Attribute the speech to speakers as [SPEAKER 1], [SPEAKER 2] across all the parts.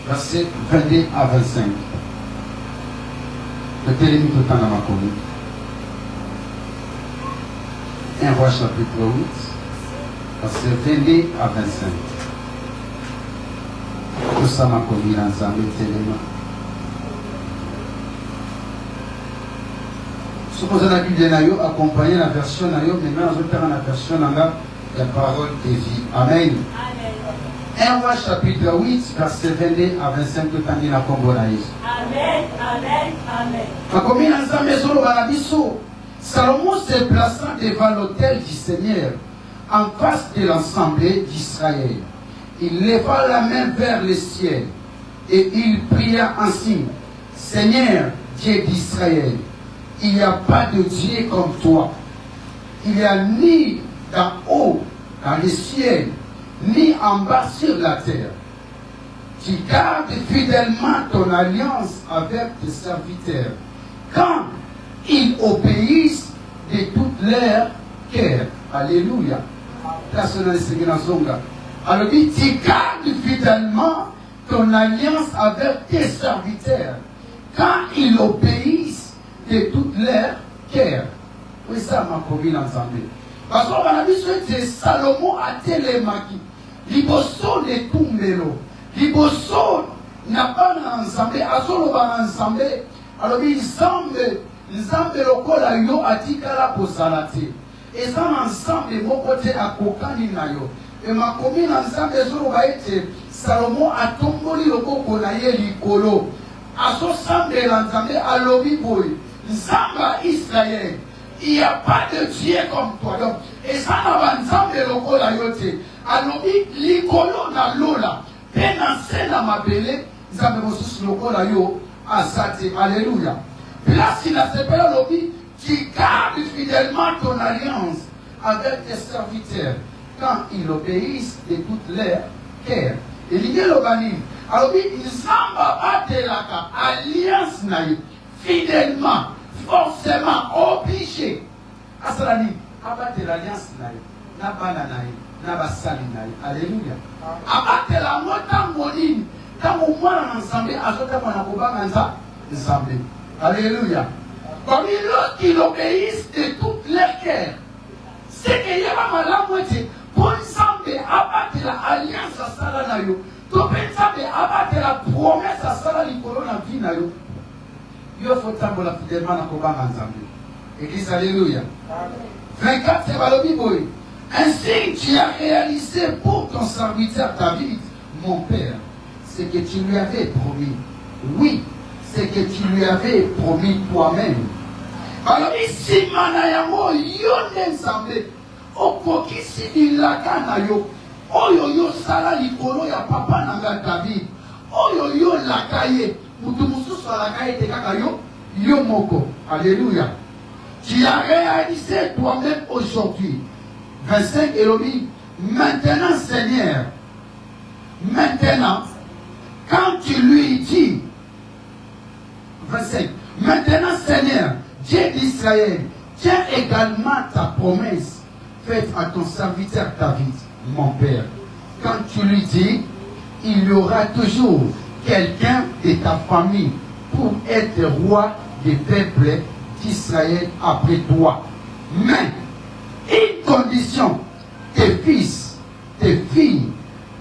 [SPEAKER 1] verset 22 à 25. Le télémi tout le temps dans ma commune. 1 Roi chapitre 8, verset 22 à 25. Tout ça m'a commis ensemble, téléma. Supposons la Bible nayo accompagner la version nayo, maintenant on va la version nanga la parole de vie. Amen. 1 Roi chapitre 8, verset 22 à 25, tout en la Congo naïs.
[SPEAKER 2] Amen, amen, amen.
[SPEAKER 1] Ma commune ensemble, solo banabiso. Salomon se plaçant devant l'autel du Seigneur, en face de l'assemblée d'Israël. Il leva la main vers le ciel et il pria ainsi: Seigneur, Dieu d'Israël, il n'y a pas de Dieu comme toi. Il n'y a ni d'en haut dans le ciel, ni en bas sur la terre. Tu gardes fidèlement ton alliance avec tes serviteurs quand ils obéissent de toute leur cœur. Alléluia. Alors dit, tu gardes fidèlement ton alliance avec tes serviteurs quand ils obéissent de toute leur cœur. Oui, ça m'a commis ensemble. Parce qu'on a vu que Salomon a télémaki. Liboso de Tumbelo. Liboso n'a pas ensemble. Asolo va ensemble. Alors il semble. Nzambe lokola yo atikala posalate. Et ça ensemble mon côté à kokani na yo. Et ma commune ensemble zolo va être Salomon a tomboli lokoko na ye likolo. Aso semble l'ensemble à lobi boy. Nzamba Israël. Il n'y a pas de Dieu comme toi. Donc, et ça n'a ensemble lokola yote. A lobi likolo na lola. Penanse na mabele. Nzambe mosusu lokola yo asate. Alléluia. Là, s'il a séparé l'obéi, tu gardes fidèlement ton alliance avec tes serviteurs quand ils obéissent de toute leur cœur. Et l'idée de l'obéi, alors il s'en va de la alliance naïve, fidèlement, forcément, obligé. À cela dit, abattre l'alliance naïve, n'a pas la naïve, n'a pas sali naïve. Alléluia. Abattre la montagne moline, quand au moins ensemble, à ce temps, on a ensemble. Alléluia. Comme ils obéissent de toutes leurs cœurs. C'est qu'il y a pas la moitié. Pour ensemble, abattre l'alliance à Salanayo. Tout ensemble, abattre la promesse à Salanipolo dans la vie nayo. Il faut tambola fidèlement dans le combat ensemble. Église, alléluia. 24, c'est Balobi Boy. Ainsi, tu as réalisé pour ton serviteur David, mon père, ce que tu lui avais promis. Oui. C'est que tu lui avais promis toi-même. Alors ici, Manayango, yon ensemble, okokisi ilaka na yo, oyo yo sala likolo ya papa nanga David, oyo yo lakaye, mutu mususu alakaye te kaka yo, yo moko. Alléluia. Tu as réalisé toi-même aujourd'hui. 25 Elobi, maintenant Seigneur, maintenant, quand tu lui dis, 25. Maintenant, Seigneur, Dieu d'Israël, tiens également ta promesse faite à ton serviteur David, mon père. Quand tu lui dis, il y aura toujours quelqu'un de ta famille pour être roi des peuples d'Israël après toi. Mais, une condition, tes fils, tes filles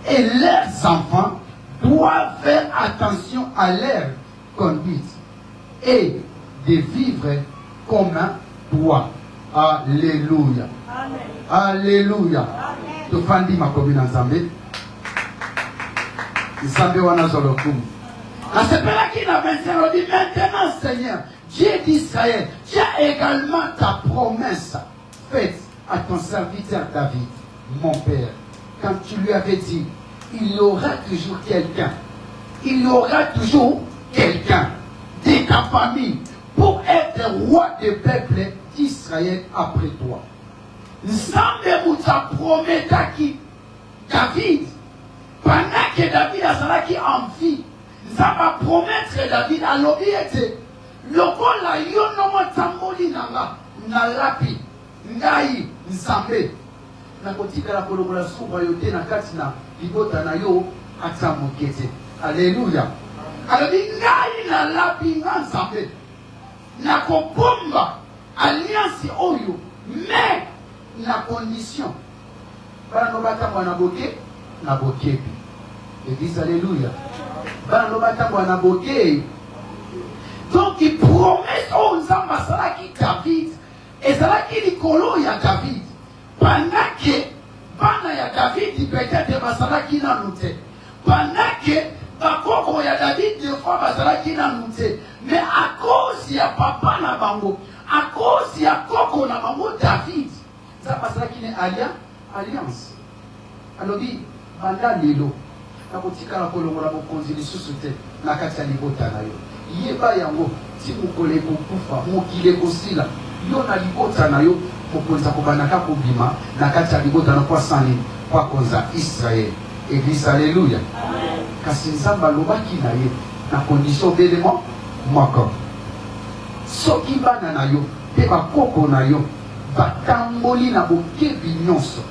[SPEAKER 1] et leurs enfants doivent faire attention à leur conduite et de vivre comme toi. Alléluia.
[SPEAKER 2] Amen.
[SPEAKER 1] Alléluia. Tu fais ma commune ensemble. Ensemble, on a solo kum. À ce moment-là, qui n'a pas dit maintenant, Seigneur, Dieu d'Israël, tu as également ta promesse faite à ton serviteur David, mon père. Quand tu lui avais dit, il y aura toujours quelqu'un. Il y aura toujours quelqu'un de ta famille pour être roi des peuples d'Israël après toi. Nzambe mouta prometa qui David, pendant que David a cela qui en vie, Nzambe va promettre David à l'obéité. Lokola yonomo tamboli nanga nalapi ngai Nzambe na kotika la kolobola suba yote na kati na libota na yo atamokete. Alléluia. Alors, il n'a la bingan sambe. Na kopomba alliance oyo. Mais, na condition. Bana nobata mwana boke, na boke. Église, alléluia. Bana nobata mwana boke. Donc, il promet au Nzamba Salaki David. Et Salaki Nikolo ya David. Pendant que Bana ya David, peut-être Basalaki na noute. Pendant que Bakoko ya David, deux fois Basalaki na noute. Mais à cause ya papa na bango, à cause ya Koko na bango David, ça Basalaki ne alliance. Alors, dit, Banda Lilo. Na kotika na kolongola mokonzi lisusu te na kati ya libota na yo. Yeba yango ti mokole kokufa mokile kosila yo na libota na yo mokonzi akobandaka kobima na kati ya libota na kwa sani kwa konza Israel. Église, alléluia. Kasi Nzamba alobaki na ye na condition belemo moko. Soki bana na yo pe bakoko na yo batamboli na bokebi nyonso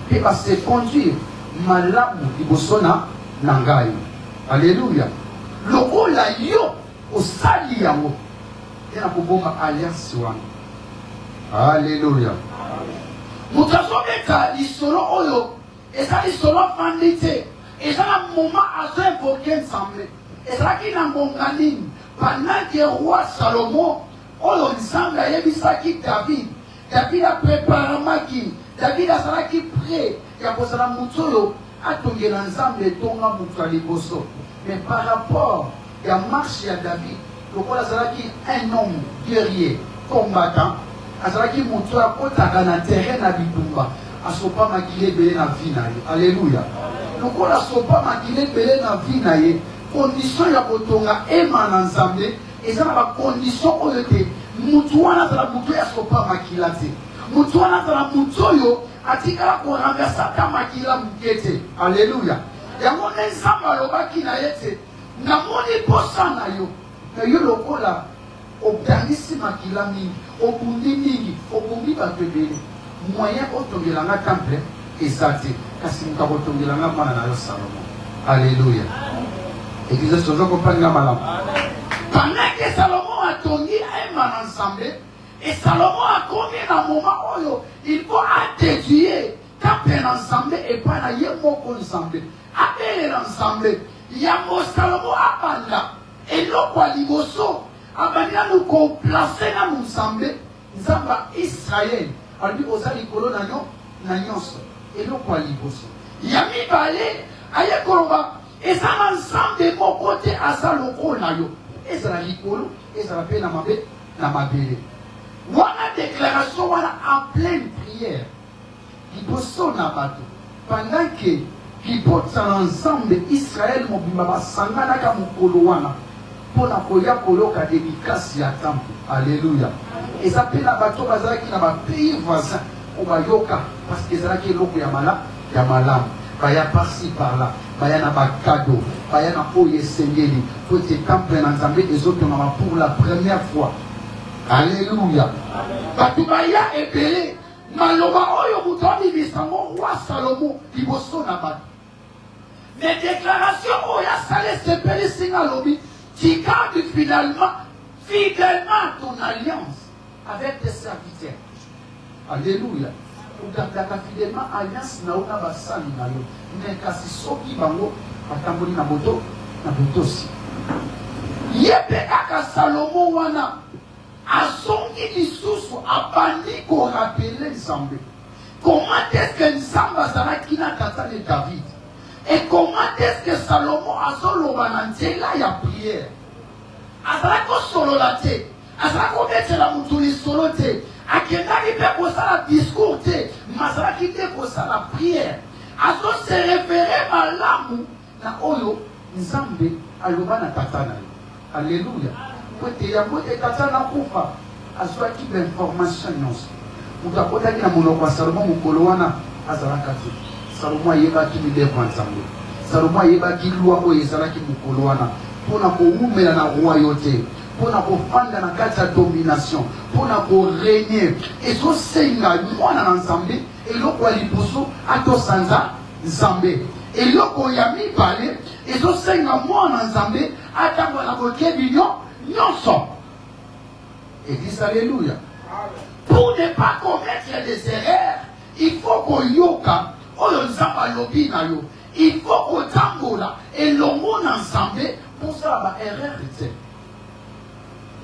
[SPEAKER 1] pe base conduire malamu liboso na ngai. Alléluia. Lokola yo osali yango tena koboma alliance wana. Alléluia. Mutazobeta lisolo oyo eza lisolo fandi te eza na moment azo invoquer Nzambe ezalaki na ngonga nini pendant que roi Salomon oyo Nzambe ayebisaki David apreparamaki David azalaki prêt ya kozala mutu oyo atongela Nzambe etonga mutu ya liboso. Mais par rapport à la marche de David, le roi azalaki un homme guerrier, combattant, azalaki mutu akotaka na terrain na bitumba, asopa makile belé na vie na ye. Alléluia. Le roi asopa makile belé na vie na ye, condition ya kotonga ema na Nzambe, eza na ba condition oyo te, mutu wana azala mutu ya sopa makila te. Mutu wana azala mutu oyo atikala ko renversa ta makila mukete. Alléluia. Yango Nzambe alobaki na yete namoni posa na yo na yo lokola obdangisi makila mingi obundi mingi obumbi bato ebele moyen otongelanga temple ezate kasi mutu akotongelanga mwana na yo Salomo. Alléluia. Église sozo kopanga malamu. Pendant que Salomon atongi ema na Nzambe et Salomon a commis na moment oyo il faut dédier temple na Nzambe et pas na ye moko Nzambe. Appelez l'ensemble. Yamo Salomo abanda. Et l'oko liboso. Abanda nous complacer na l'ensemble. Nzamba Israël. Albi osa likolo na nyo na nyonso. Et l'oko liboso. Yami bale. Aye koloba. Eza l'ensemble mon côté asa loko na yo. Eza la likolo. Eza la pe na mabe. Na mabele. Wana déclaration wana en pleine prière. Liboso na bato. Pendant que qui porte l'ensemble d'Israël mobimba basangana ka mukolo wana pona koya koloka dédicace ya temple. Alléluia. Et ça pena bato bazalaki na ba pays voisins o bayoka parce que ezalaki loko ya malam baya par-ci par-là baya na ba cadeau baya na oye sengeli pour te temple na Nzambe ezotonga pour la première fois. Alléluia. Bato baya ebele maloba oyo mutobi bisango roi Salomon liboso na bato. Les déclarations où il y a salé ce pays singa lobby, tu gardes fidèlement ton alliance avec tes serviteurs. Alléluia. Tu gardes fidèlement alliance na una basali na yo. Mais kasi soki bango atamboli na moto na botosi. Yebe kaka Salomon wana asongi lisusu abandi ko rappeler Nzambe. Comment est-ce que Nzamba azalaki na tata de David? Et comment est-ce que Salomon a solo bananzela ya prière? Azalako solo la te, azalako bete la mutuli solo te, akendaki pe kosa la discours te, mazalaki te kosa la prière. Azo se référer malamu na oyo Nzambe aloba na tata na yo. Alléluia. Pote ya mote tata na kufa, azwaki l'information nyonso. Mutu akotaki na monoko ya Salomon mokolo wana azalaka te. Salomon ayebaki mibeko Nzambe. Salomon ayebaki loi oyo ezalaki mokolo wana mpona kowumela na royauté, mpona kofanda na kati ya domination, mpona korégner. Ezosenga mwana na Nzambe eloko ya liboso atosanza Nzambe. Et loko ya mi balé, et so senga moi en Nzambe, atango la boke bignon, nyonso. Église, alléluia. Pour ne pas commettre des erreurs, il faut qu'on yoka, il faut qu'on tangola, et le monde ensemble, pour ça, bah, erreur, c'est.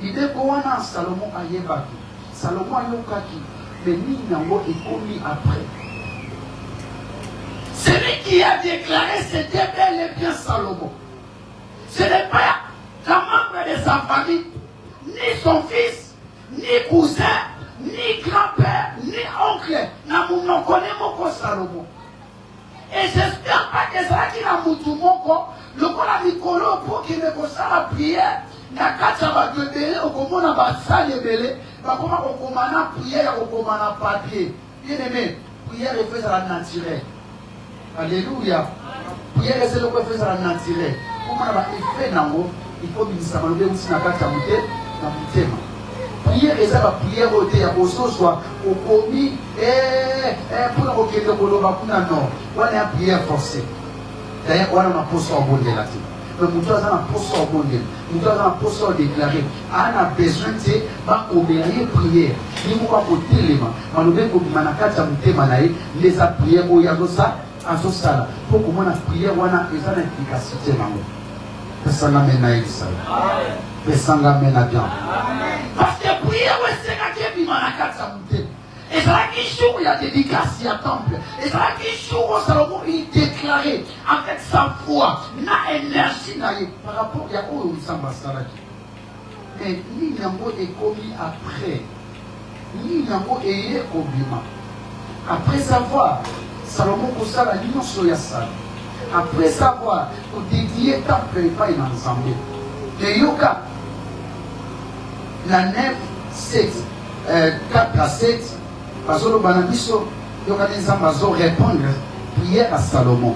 [SPEAKER 1] Il est qu'on a Salomon à Yébaki. Salomon a yokaki, mais ni n'ango est commis après. Celui qui a déclaré, c'était bel et bien Salomon. Ce n'est pas la membre de sa famille, ni son fils, ni cousin, ni grand-père, ni oncle. Nous connaissons mon Salomon. Et j'espère pas que ça qui n'a moutou mon corps, le corps a mis colo pour qu'il me fasse la prière. Na kata ba debele okomona ba sale belé, ba koma okomana prière okomana papier. Bien aimé, prière est faite à la naturelle. Alléluia. Prière est faite à la naturelle. Comment on va faire nango, il faut bien ça malgré aussi na kata muté, na mutema. Prière est ça la prière au thé à osso soit au commis pour la roquette de Koloba kuna non. On est en prière forcée. D'ailleurs on a un poste en bon là. Mais nous avons un poste en bon Dieu. Nous avons un poste en déclaré. On a besoin de obéir prière. Nous avons un côté l'élément. Nous avons un manakata mutema les a prière au yazosa à ce sala. Pour comment la prière on a besoin d'efficacité nango. Personne n'amène à ça. Personne n'amène à bien. Parce que prière c'est ça qui est manakata mutema. Et c'est là qu'il joue, il y a dédicace, il y a temple. Et c'est là qu'il joue, Salomon, il déclaré avec sa foi, na énergie, par rapport à où il s'en va. Mais l'Inyango est commis après. L'Inyango est commis. Après savoir, Salomon, pour ça, la ligne sur Yassal. Après savoir, pour dédier temple et pas ensemble. Et Yoka, la 9, 7, 4 à 7, parce que le Banabiso, il y a des gens qui répondre prière à Salomon.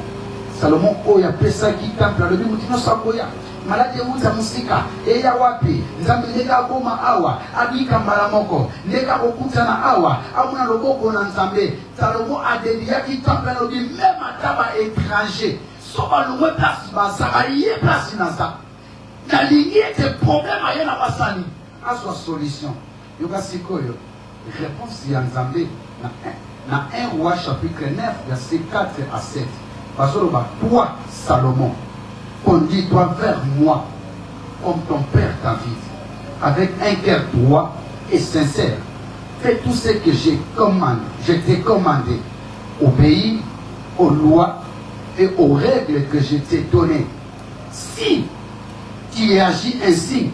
[SPEAKER 1] Salomon, oh, il y a ça qui temple, le Bimutino Sakoya, Malade Mouza Musika, et Yawapi, Zambineka Goma Awa, Abika Malamoko, Neka Okutana Awa, Amuna Loboko Nanzambe, Salomon a dédié qui temple, le Bim, même à Taba étranger, sauf à l'oué place, ça va y être place dans ça. La ligne des problèmes à Yana Wassani, à sa solution. Yoga Sikoyo. Réponse de Nzambe dans 1 roi chapitre 9 verset 4 à 7. Parce que toi Salomon, conduis-toi vers moi comme ton père David, avec un cœur droit et sincère. Fais tout ce que je t'ai commandé. Obéis aux lois et aux règles que je t'ai données. Si tu agis ainsi,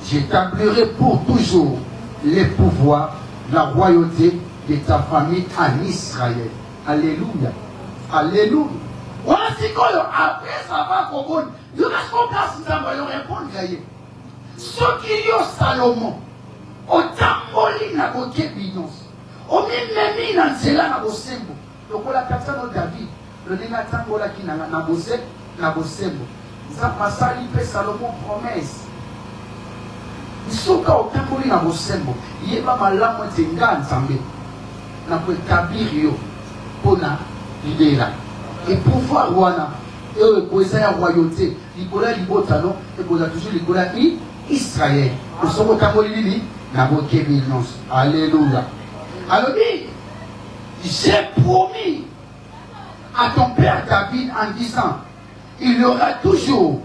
[SPEAKER 1] j'établirai pour toujours les pouvoirs, la royauté de ta famille en Israël. Alléluia. Alléluia. Voilà ce qu'on après ça va comprendre. Il y a ce qu'on place dans le répondre. Ce qui y a Salomon, au tamboli na boke binons, au mimemi na nzela na bosembo. Donc la katano David, le nena tambola qui na bosembo. Ça passe à l'ipé Salomon promesse. Soka otamboli na bosembo yeba malamu tenga nzambe na kwetablir yo pona libera et pouvoir wana et koza ya royauté likola libotano et koza toujours likola Israël osoko tamboli nini na bokebi non. Alléluia. Alors dit j'ai promis à ton père David en disant il y aura toujours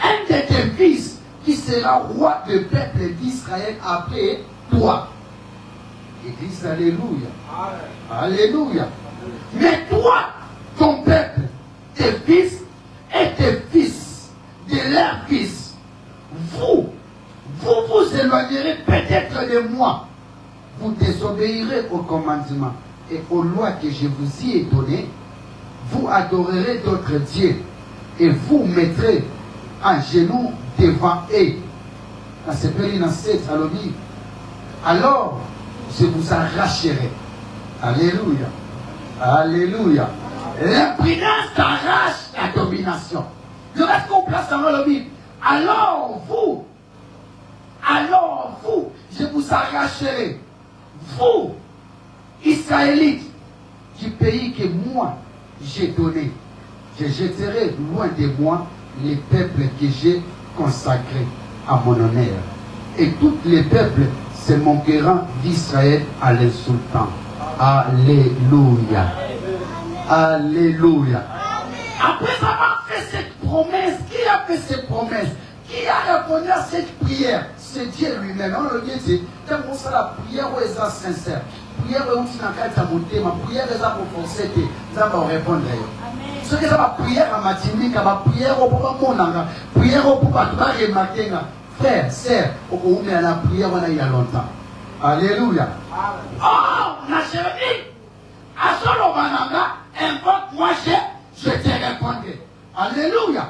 [SPEAKER 1] un de tes fils qui sera roi du peuple d'Israël après toi. Église, alléluia. Alléluia. Mais toi, ton peuple, tes fils et tes fils, de leurs fils, vous vous éloignerez peut-être de moi. Vous désobéirez aux commandements et aux lois que je vous y ai données. Vous adorerez d'autres dieux et vous mettrez en genoux devant eux. Alors, je vous arracherai. Alléluia. Alléluia. L'impudence arrache la domination. Je reste qu'on place dans le Bible. Alors vous, je vous arracherai. Vous, Israélites, du pays que moi j'ai donné Je jetterai loin de moi les peuples que j'ai consacrés à mon honneur. Et tous les peuples se moqueront d'Israël à l'insultant. Alléluia. Alléluia. Après avoir fait cette promesse, qui a fait cette promesse? Qui a répondu à cette prière? C'est Dieu lui-même. On le dit, quand on fait la prière, où est sincère? Prière où tu n'as qu'à monter, ma prière est pour forcer, ça va répondre. Ce que ça va prière à matinée, ça va prière au papa monanga, prière au papa remarquer, frère, sœur, au à la prière on a il y a longtemps. Alléluia. Oh, ma chérie, à solo mananga, invoque moi je te répondrai. Alléluia.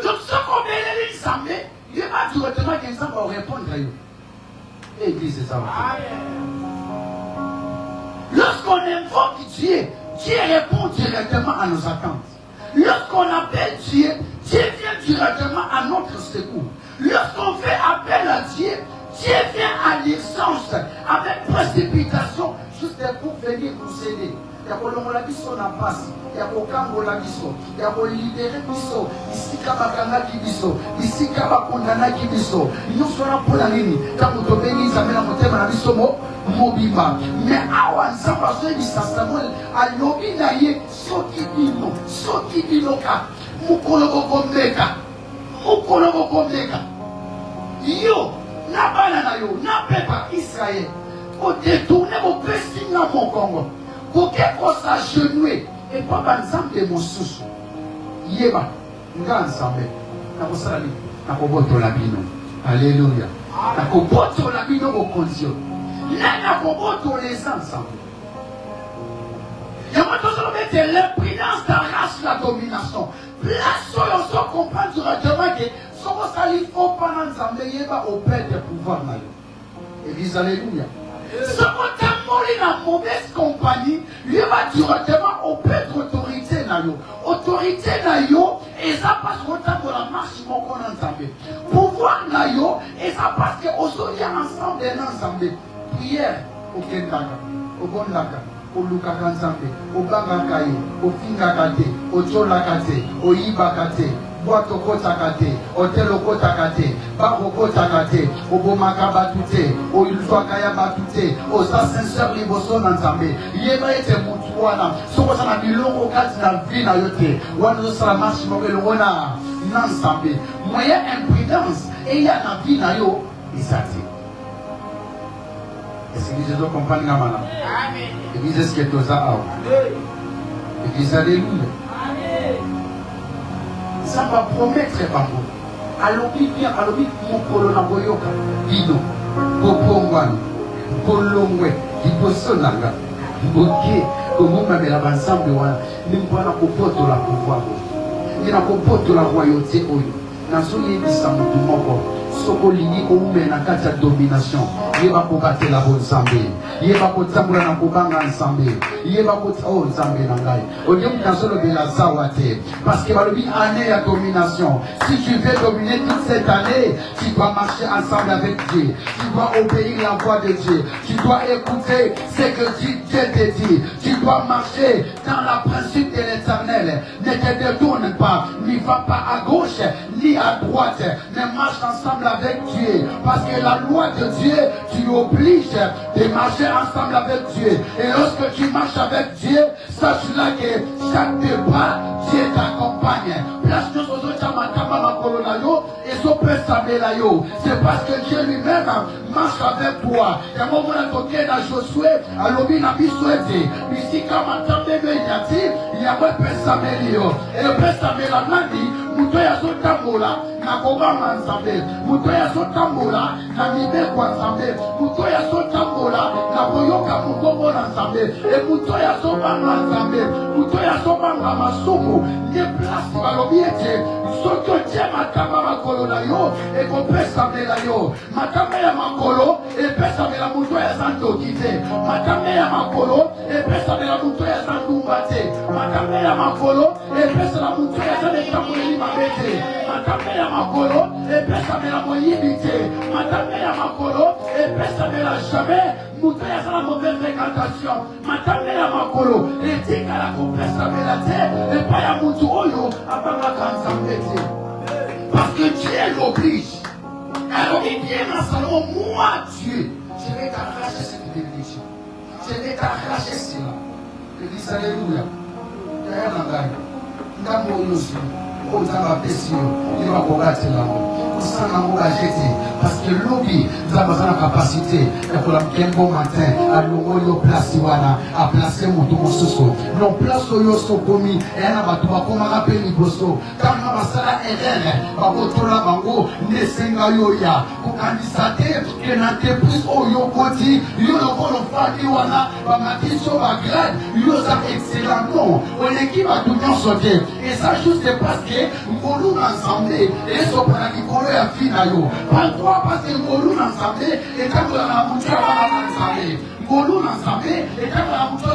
[SPEAKER 1] Donc ce qu'on met les ensemble, il va directement quelqu'un va répondre à eux. Église, ça va. Lorsqu'on invoque Dieu, Dieu répond directement à nos attentes. Lorsqu'on appelle Dieu, Dieu vient directement à notre secours. Lorsqu'on fait appel à Dieu, Dieu vient à l'urgence avec précipitation juste pour venir nous aider. Il y a un biso na passe, il y a un kambola biso, il y a un libéré biso, ici kabakanga biso, ici kabakondana biso. Nous sommes pour la ligne. Quand nous devons venir, ça met la montée dans la biso mobimba. Mais awa nzamba zo bisa Samuel alobi na ye soki binoka mukolo komeka. Yo na bana na yo na pepa Israël au détourner au pesi na mon Congo. Pour qu'on s'agenouille et pas ensemble de mon sous. Yeba, nga ensemble. Nakosala na koboto la bino. Alléluia. Na koboto la bino au condition. Na koboto les ensemble. Et moi tout ça mettre l'imprimance d'arrache la domination. Place sur on se comprend directement que ce qu'on s'allie faut pas ensemble yeba au père de pouvoir na yo. Église alléluia. Ce qu'on t'a moli dans mauvaise compagnie, lui va directement au père d'autorité na yo. Autorité na yo, et ça passe au temps de la marche qu'on ensemble. Pouvoir na yo, et ça passe que au soir ensemble d'un ensemble. Prière au Kendaga, au Bondaga, au Lukaka ensemble, au Bangakaye, au Fingakate, au Tcholakate, au Ibakate. Boatoko takate, Oteloko takate, Baroko takate, Obomaka batute, O Ilfakaya batute, O sa sincère liboso nanzambe. Yeba ete mutuana, soko sana bilongo kati na vina yote. Wano sala marche mokelo wana nanzambe. Moyen imprudence et ya na vina yo isati. Est-ce que vous comprenez gamana? Amen. Église est-ce que tu as awa? Église alléluia. Ça va promettre bango. Alobi bien, alobi mokolo na boyoka. Bino, popongwani, polongwe, kibosonanga, boke, komoma bela bansambe wana. Nimpana kopoto la pouvoir. Nina kopoto la royauté oyo. Nasoye bisa mutu moko. Soko lini oume na kati ya domination. Yeba kokate la bonne sambe. Yeba kotambula na kubanga nsambe. Yeba kotao nsambe na ngai. Odium kasolo de la zawate. Parce que balobi année à domination. Si tu veux dominer toute cette année, tu dois marcher ensemble avec Dieu. Tu dois obéir la voix de Dieu. Tu dois écouter ce que Dieu te dit. Tu dois marcher dans la principe de l'Éternel. Ne te détourne pas. N'y va pas à gauche ni à droite. Mais marche ensemble avec Dieu. Parce que la loi de Dieu, tu obliges de marcher ensemble avec Dieu. Et lorsque tu marches avec Dieu, sache-là que chaque débat, Dieu t'accompagne. C'est parce que Dieu lui-même marche avec toi. Et moi, je suis à Josué, à l'objet de Bisouete. Ici, comme entendez le Yati, il y a un Pessamélio. Et le Pessamélio m'a dit, Moutoya Sotambola, Nakobama ensemble. Moutoya Sotambola, Namibekwa ensemble. Moutoya Sotambola, Naboyoka Mukomo ensemble. Et Moutoya Sobanga ensemble. Moutoya Sobanga Masumu. Des places, Balobiete. Soto Dieu Matama Makolo na yo. Et qu'on Pessamela yo. Matama ya Makolo. Et Pessamela Moutoya Santo Kite. Matama ya Makolo. Et Pessamela Moutoya Santo Mbate. Matama ya Makolo. Et Pessamela Moutoya Santo Mbate. Matame ya makolo, et pesa me la moyibite. Matame ya makolo, et pesa me la jamais moto ya la mauvaise fréquentation matame ya makolo etikala kopesabela te epai ya mutu oyo abangaka nzambe te parce que Dieu l'oblige. Alors il vient à Salomon, moi Dieu, je vais t'arracher cette bénédiction, je vais t'arracher cela. Il dit alléluia. D'ailleurs la gagne ngambo yosi ozanga pesi yo il va kobatela kusanga ngoba jete parce que lobby nous avons la capacité et pour la bien bon matin à l'ongoli au place wana à placer mon mosusu non place yo sokomi et na batu bakoma rapeli boso quand na basala erreur bakotola bango nesenga yo ya kokandisa te que n'entreprise oyo koti yo lokolo fadi wana bamatiso bagrade yo za excellent non on équipe à tout nyonso te et ça juste parce que ngolu ensemble et sopana kikolo ya fina yo pas toi parce que ngolu ensemble et quand la mutua ensemble ngolu ensemble et quand la mutua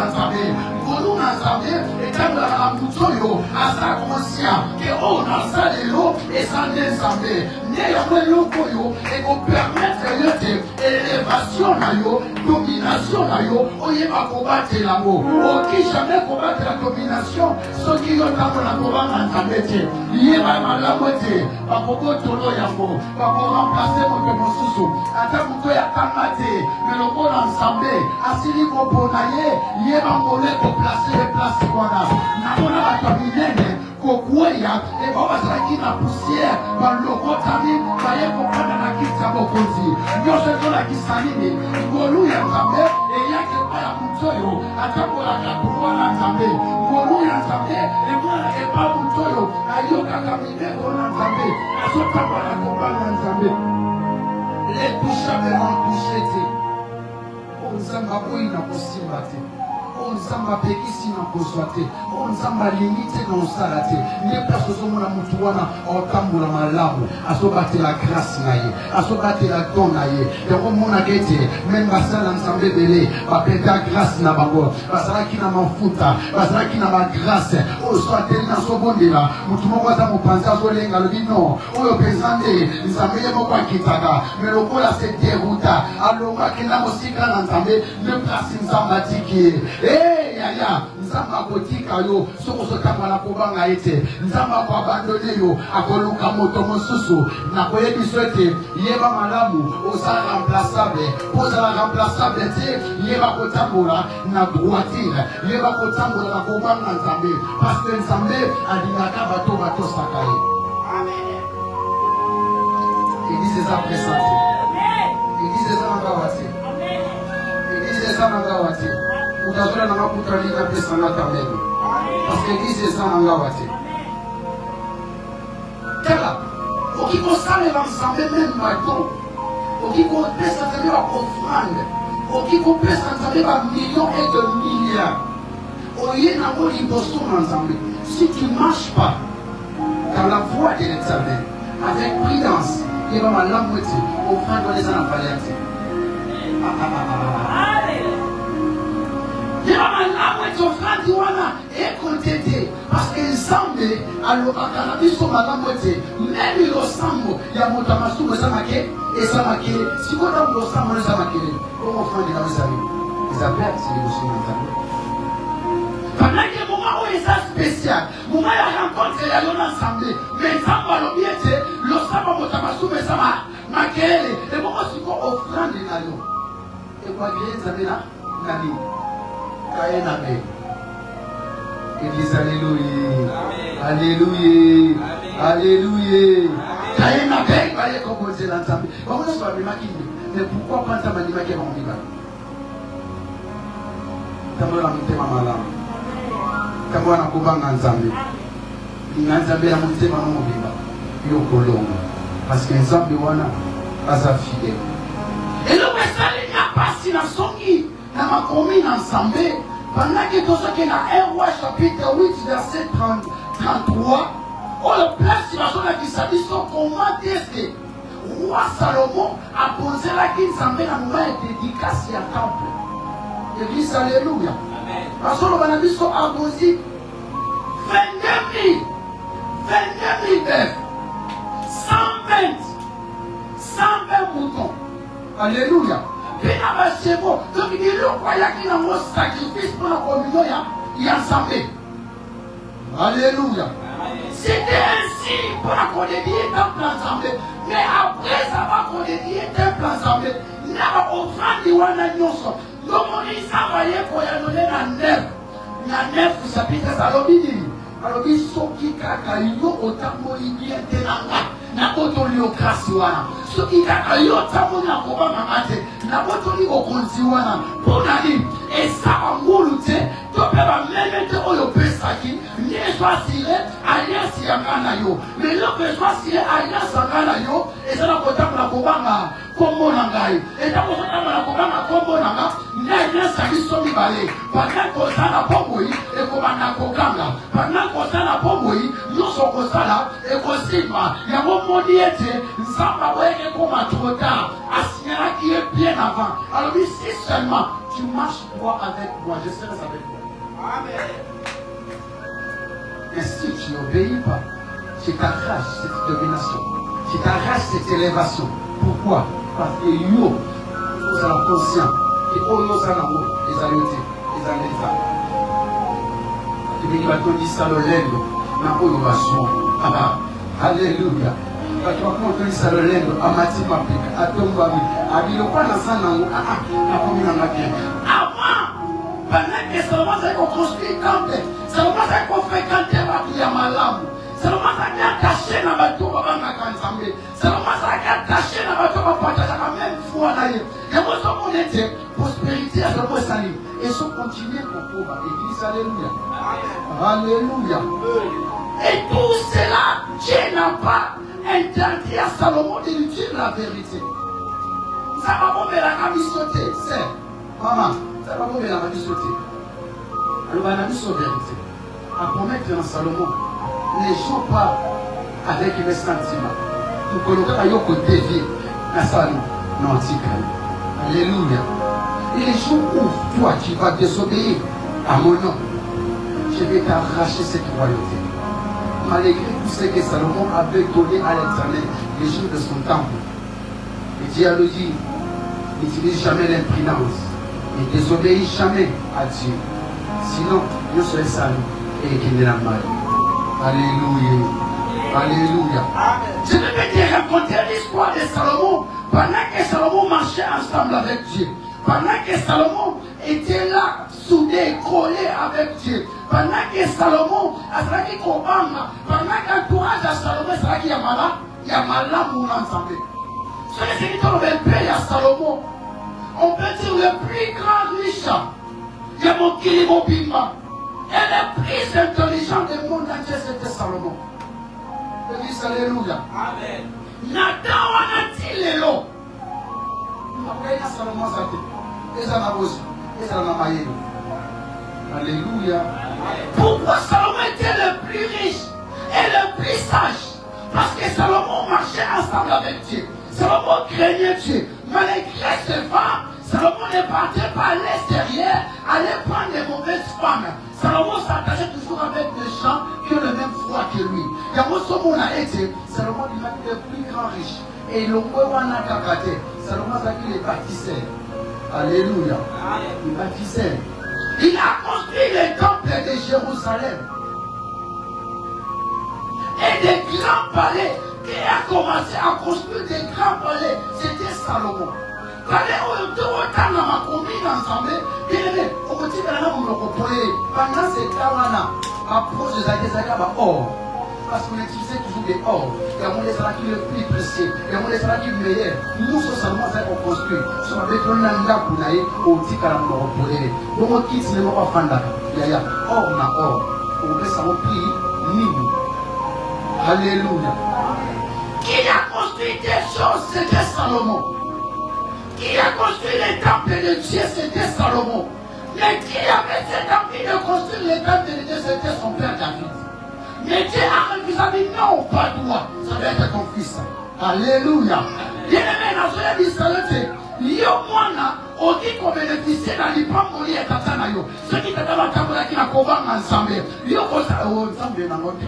[SPEAKER 1] ensemble ngolu ensemble et quand la mutua yo asa conscient que on a ça de l'eau et ça ensemble ne yo yo et ko permettre yote élévation na yo domination na yo oyeba combattre la mot qui jamais combattre la domination ce qui yo tango na kobanga nzambe te yeba malamu te bakoko tolo yango bako remplacer moto mosusu ata moto ya kanga te mais lokola nzambe asili kopona ye yeba ngole koplacer le place wana namona bato minene kokwea et bazalaki na poussière balokotami baye kokanda na kiti ya bokonzi nyonso ezolakisa nini ngolu ya nzambe eyaki epai ya moto oyo atambolaka pouvoir na nzambe ngolu ya nzambe emonaka epai moto oyo ayokaka mibeko na nzambe azotambola kobanga nzambe letouchablement touche te o nzambe aboyi na kosimba te o nzambe apekisi na kozwa te o nzambe alingi te na osala te nde place ozomona motu wana aotambola malamu azobatela grâce na ye azobatela don na ye yango omonaka ete meme basala nzambe ebele bapeta grâce na bango bazalaki na mafuta bazalaki na bagrâce oyo so ateli na sobondela motu moko aza mopanzi azolenga alobi non oyo mpenza nde nzambe ye moko akitaka me lokola se deruta alongaki na mosika na nzambe nde place nzambe atiki ye yaya nzambe akotika yo soko ozotambola kobanga ye te nzambe akoabandone yo akoluka moto mosusu nakoyebiso ete yeba malamu oza remplaçable mpo ozala remplaçable te yeba kotambola na droitire yeba kotambola na kobanga nzambe parce que nzambe alingaka bato batosaka ye église eza presate église eza nangawa te église eza nangawa te utazola na makuta linga pesa na kameno parce que église eza nangawa te tala okikosalela nzambe meme bato okikopesa nzambe baofrande okikopesa nzambe bamillion et de milliards oye nango liboso na nzambe si tu marches pas dans la voie de l'éternel avec prudence yeba malamu ete ofrande wana eza na valeur te yeba malamu ete ofrande wana ekonte te parce que nzambe alobaka na biso malamu ete meme losambo ya moto ya masumu eza makele sikoyo ntango losambo eza makele oyo ofrande nao ezali eza perte liboso na nzambe pendant que moment oyo eza spécial moment ya rencontre ya yo na nzambe mais nzambe alobi ete losambo moto ya masumu eza makele eboko siko ofrande na yo ekoagrie nzambe na nini kaye na be église alléluia alléluia alléluia kaye na be baye kobonzela nzambe bango nyonso babimaki mais pourquoi pas nzambe andimaki bango mibala tambola na motema malamu tambola na kobanga nzambe linga nzambe na motema no mobimba yo kolonga parce que nzambe wana aza fidèle eloko esali ya pasi na songi na makomi na nzambe pendant que tozoke na 1 roi chapitre 8 verset 33 oyo place bazolakisa biso comment est-ce que roi Salomon aponzelaki nzambe na moma ya dédicace ya temple église alléluia bazoloba na biso aponzi 22 000 bœufs 120 moutons alléluia Donc il dit, le croyant qui n'a pas de sacrifice pour la communion, il y a ensemble. Alléluia. C'était ainsi pour la communion temple ensemble. Mais après avoir communion temple ensemble, il y a offrande de Wana Nyoso. Donc on y s'envoyait pour y donner la neuf. La neuf, ça peut être ça l'obéit. Alors il faut qu'il y ait autant de bien na botoli okasi wana soki kaka yo ntango na kobanga ate na botoli okonzi wana mpona nini esaka ngulu te to mpe bameme te oyo opesaki nde ezwasire aliasi yanga na yo me eloko ezwasire aliasi yanga na yo eza na kotambola kobanga kombo na ngai etango kotambola kobanga kombo na nga nde aliasi biso mibale pendant koza na bomoi ekobanda kokanga pendant koza na bomoi nyonso kosala ekosimba yango moni ete nzamba weke koma trop tard asignera qui est bien avant. Alors si seulement tu marches droit avec moi, je serai avec toi. Amen. Et si tu n'obéis pas, tu t'arraches cette domination, tu t'arraches cette élévation. Pourquoi? Parce que yo, nous sommes conscients que nous sommes les alliés, les alliés. Tu me dis que tu dis ça le lendo, na innovation. Alléluia. Quand on dit ça le lendo, amati mapika, atombami, abilopa na sana ngo, nakomina ngapia. Avant, pendant que seulement c'est qu'on construit temple, seulement c'est qu'on fréquente la prière malamu. Seulement ça qui a caché dans la bateau, seulement ça qui a caché dans la bateau, partager la même foi. Et moi, ça qu'on était, prospérité à ce point salut. Et ça continue pour pouvoir. Église, alléluia. Alléluia. Et tout cela, Dieu n'a pas interdit à Salomon de lui dire la vérité. Ça va bomber la camisauté, c'est. Maman, ça va bomber la camisauté. Alors, on a mis sur vérité. À promettre dans Salomon. Les gens parlent avec les sentiments. Nous colloquons à Yoko dévié. Alléluia. Et les gens ouvrent, toi qui vas désobéir à mon nom, je vais t'arracher cette royauté. Malgré tout ce que Salomon avait donné à l'Éternel les jours de son temple. Et Dieu a dit, n'utilise jamais l'impudence. Ne désobéis jamais à Dieu. Sinon, je serai salé et qu'il n'est pas mal. Alléluia. Alléluia. Je vais te raconter l'histoire de Salomon pendant que Salomon marchait ensemble avec Dieu. Pendant que Salomon était là, soudé, collé avec Dieu. Pendant que Salomon a fait Kobanga. Pendant qu'entourage à Salomon, c'est là qu'il y a malade. Il y a malade pour ensemble. Ce qui est le père à Salomon. On peut dire le plus grand riche. Il y a mon Kilimo Bimba. Et le plus intelligent du monde entier, c'était Salomon. Je dis alléluia. Amen. Nathan wanati lelo. Salomon zate. Alléluia. Pourquoi Salomon était le plus riche et le plus sage? Parce que Salomon marchait ensemble avec Dieu. Salomon craignait Dieu. Malgré ses femmes, Salomon ne partait pas à l'extérieur, aller prendre des mauvaises femmes. Salomon s'attachait toujours avec des gens qui ont le même foi que lui. Salomon a été, Salomon est le plus grand riche. Et le Wana Kakate, Salomon a dit les bâtisseurs. Alléluia. Les bâtisseurs. Il a construit le temple de Jérusalem. Et des grands palais. Qui a commencé à construire des grands palais, c'était Salomon. Palais où il autant dans ma commune ensemble, pendant ces temps-là, approche des Aguesaka or. Parce qu'on utilisait toujours des or. Et on les a qui le plus précieux. Et on les a qui le meilleur. Nous sommes seulement ça qu'on construit. Sur la bétonanda Pounaï, au Tikaram Repolé. Donc on quitte le Mora Fanda. Il y a or na or. On fait ça au prix Nibou. Alléluia. Qui a construit des choses, c'était Salomon. Qui a construit les temples de Dieu, c'était Salomon. Mais qui avait cette envie de construire les temples de Dieu, c'était son père David. Mais Dieu a dit non, pas toi, ça va être ton fils. Alléluia. Bien-aimé, dans ce dit Yo mwana, odi ko bénéficier dans l'ipamoli et katana yo. Ce qui t'a dans la qui n'a pas ensemble. Yo ko sa ensemble dans notre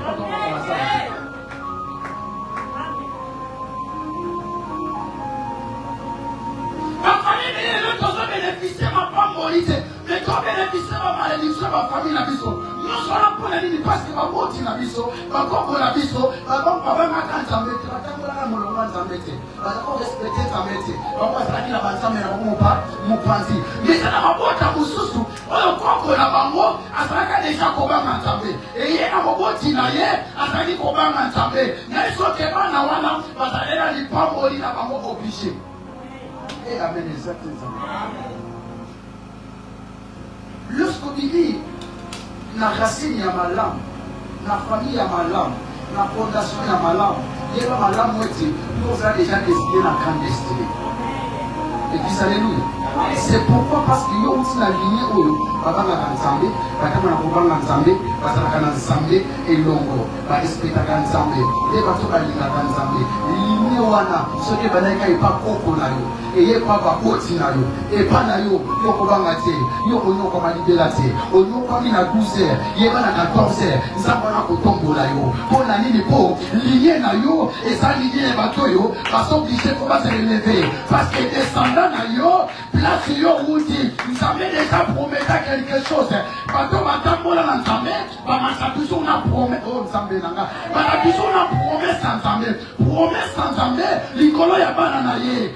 [SPEAKER 1] polité. Mais quand bénéficier ma malédiction, ma famille na biso. Nous sommes pour les lignes parce que ma moti na biso, ma combo na biso, ma combo va m'attendre à mettre. Ma combo là mon nom à mettre. Ma combo respecter à mettre. Ma combo ça qui la bande ça mais la combo pas mon panzi. Mais ça na ma boîte à mususu. On combo na bango, à ça que déjà koba m'entambe. Et yé na moboti na yé, à ça qui koba m'entambe. Na iso keba na wana, parce que là il pas mourir na bango obligé. Et amen exactement. Lorsqu'on dit la racine ya malamu, la famille ya malamu, la fondation ya malamu, il y a malamu moitié, nous avons déjà décidé la grande destinée. Et puis alléluia. C'est pourquoi parce qu'il y a aussi la lignée où Baba na Nzambe, Baba na Baba na Nzambe, Baba na Nzambe et Longo, Baba respecta Nzambe, et Baba na Linga Nzambe. Lignée wana, ce qui est banaka est pas koko na yo, et yé pas bakoti na yo, et pas na yo, yo kobanga te, yo konyo koma libela te, onyo komi na 12 heures, yé ba na 14 heures, Nzambe na kotombola yo, pour na nini po, lignée na yo, et ça lignée bato yo, parce qu'on obligé pour pas se relever, parce que descendant na yo, place yo outi, Nzambe déjà promettait quelque chose, bato batambola na Nzambe, ba masabiso na promesse, oh Nzambe nanga, ba masabiso na promesse na Nzambe, promesse na Nzambe, likolo ya bana na ye,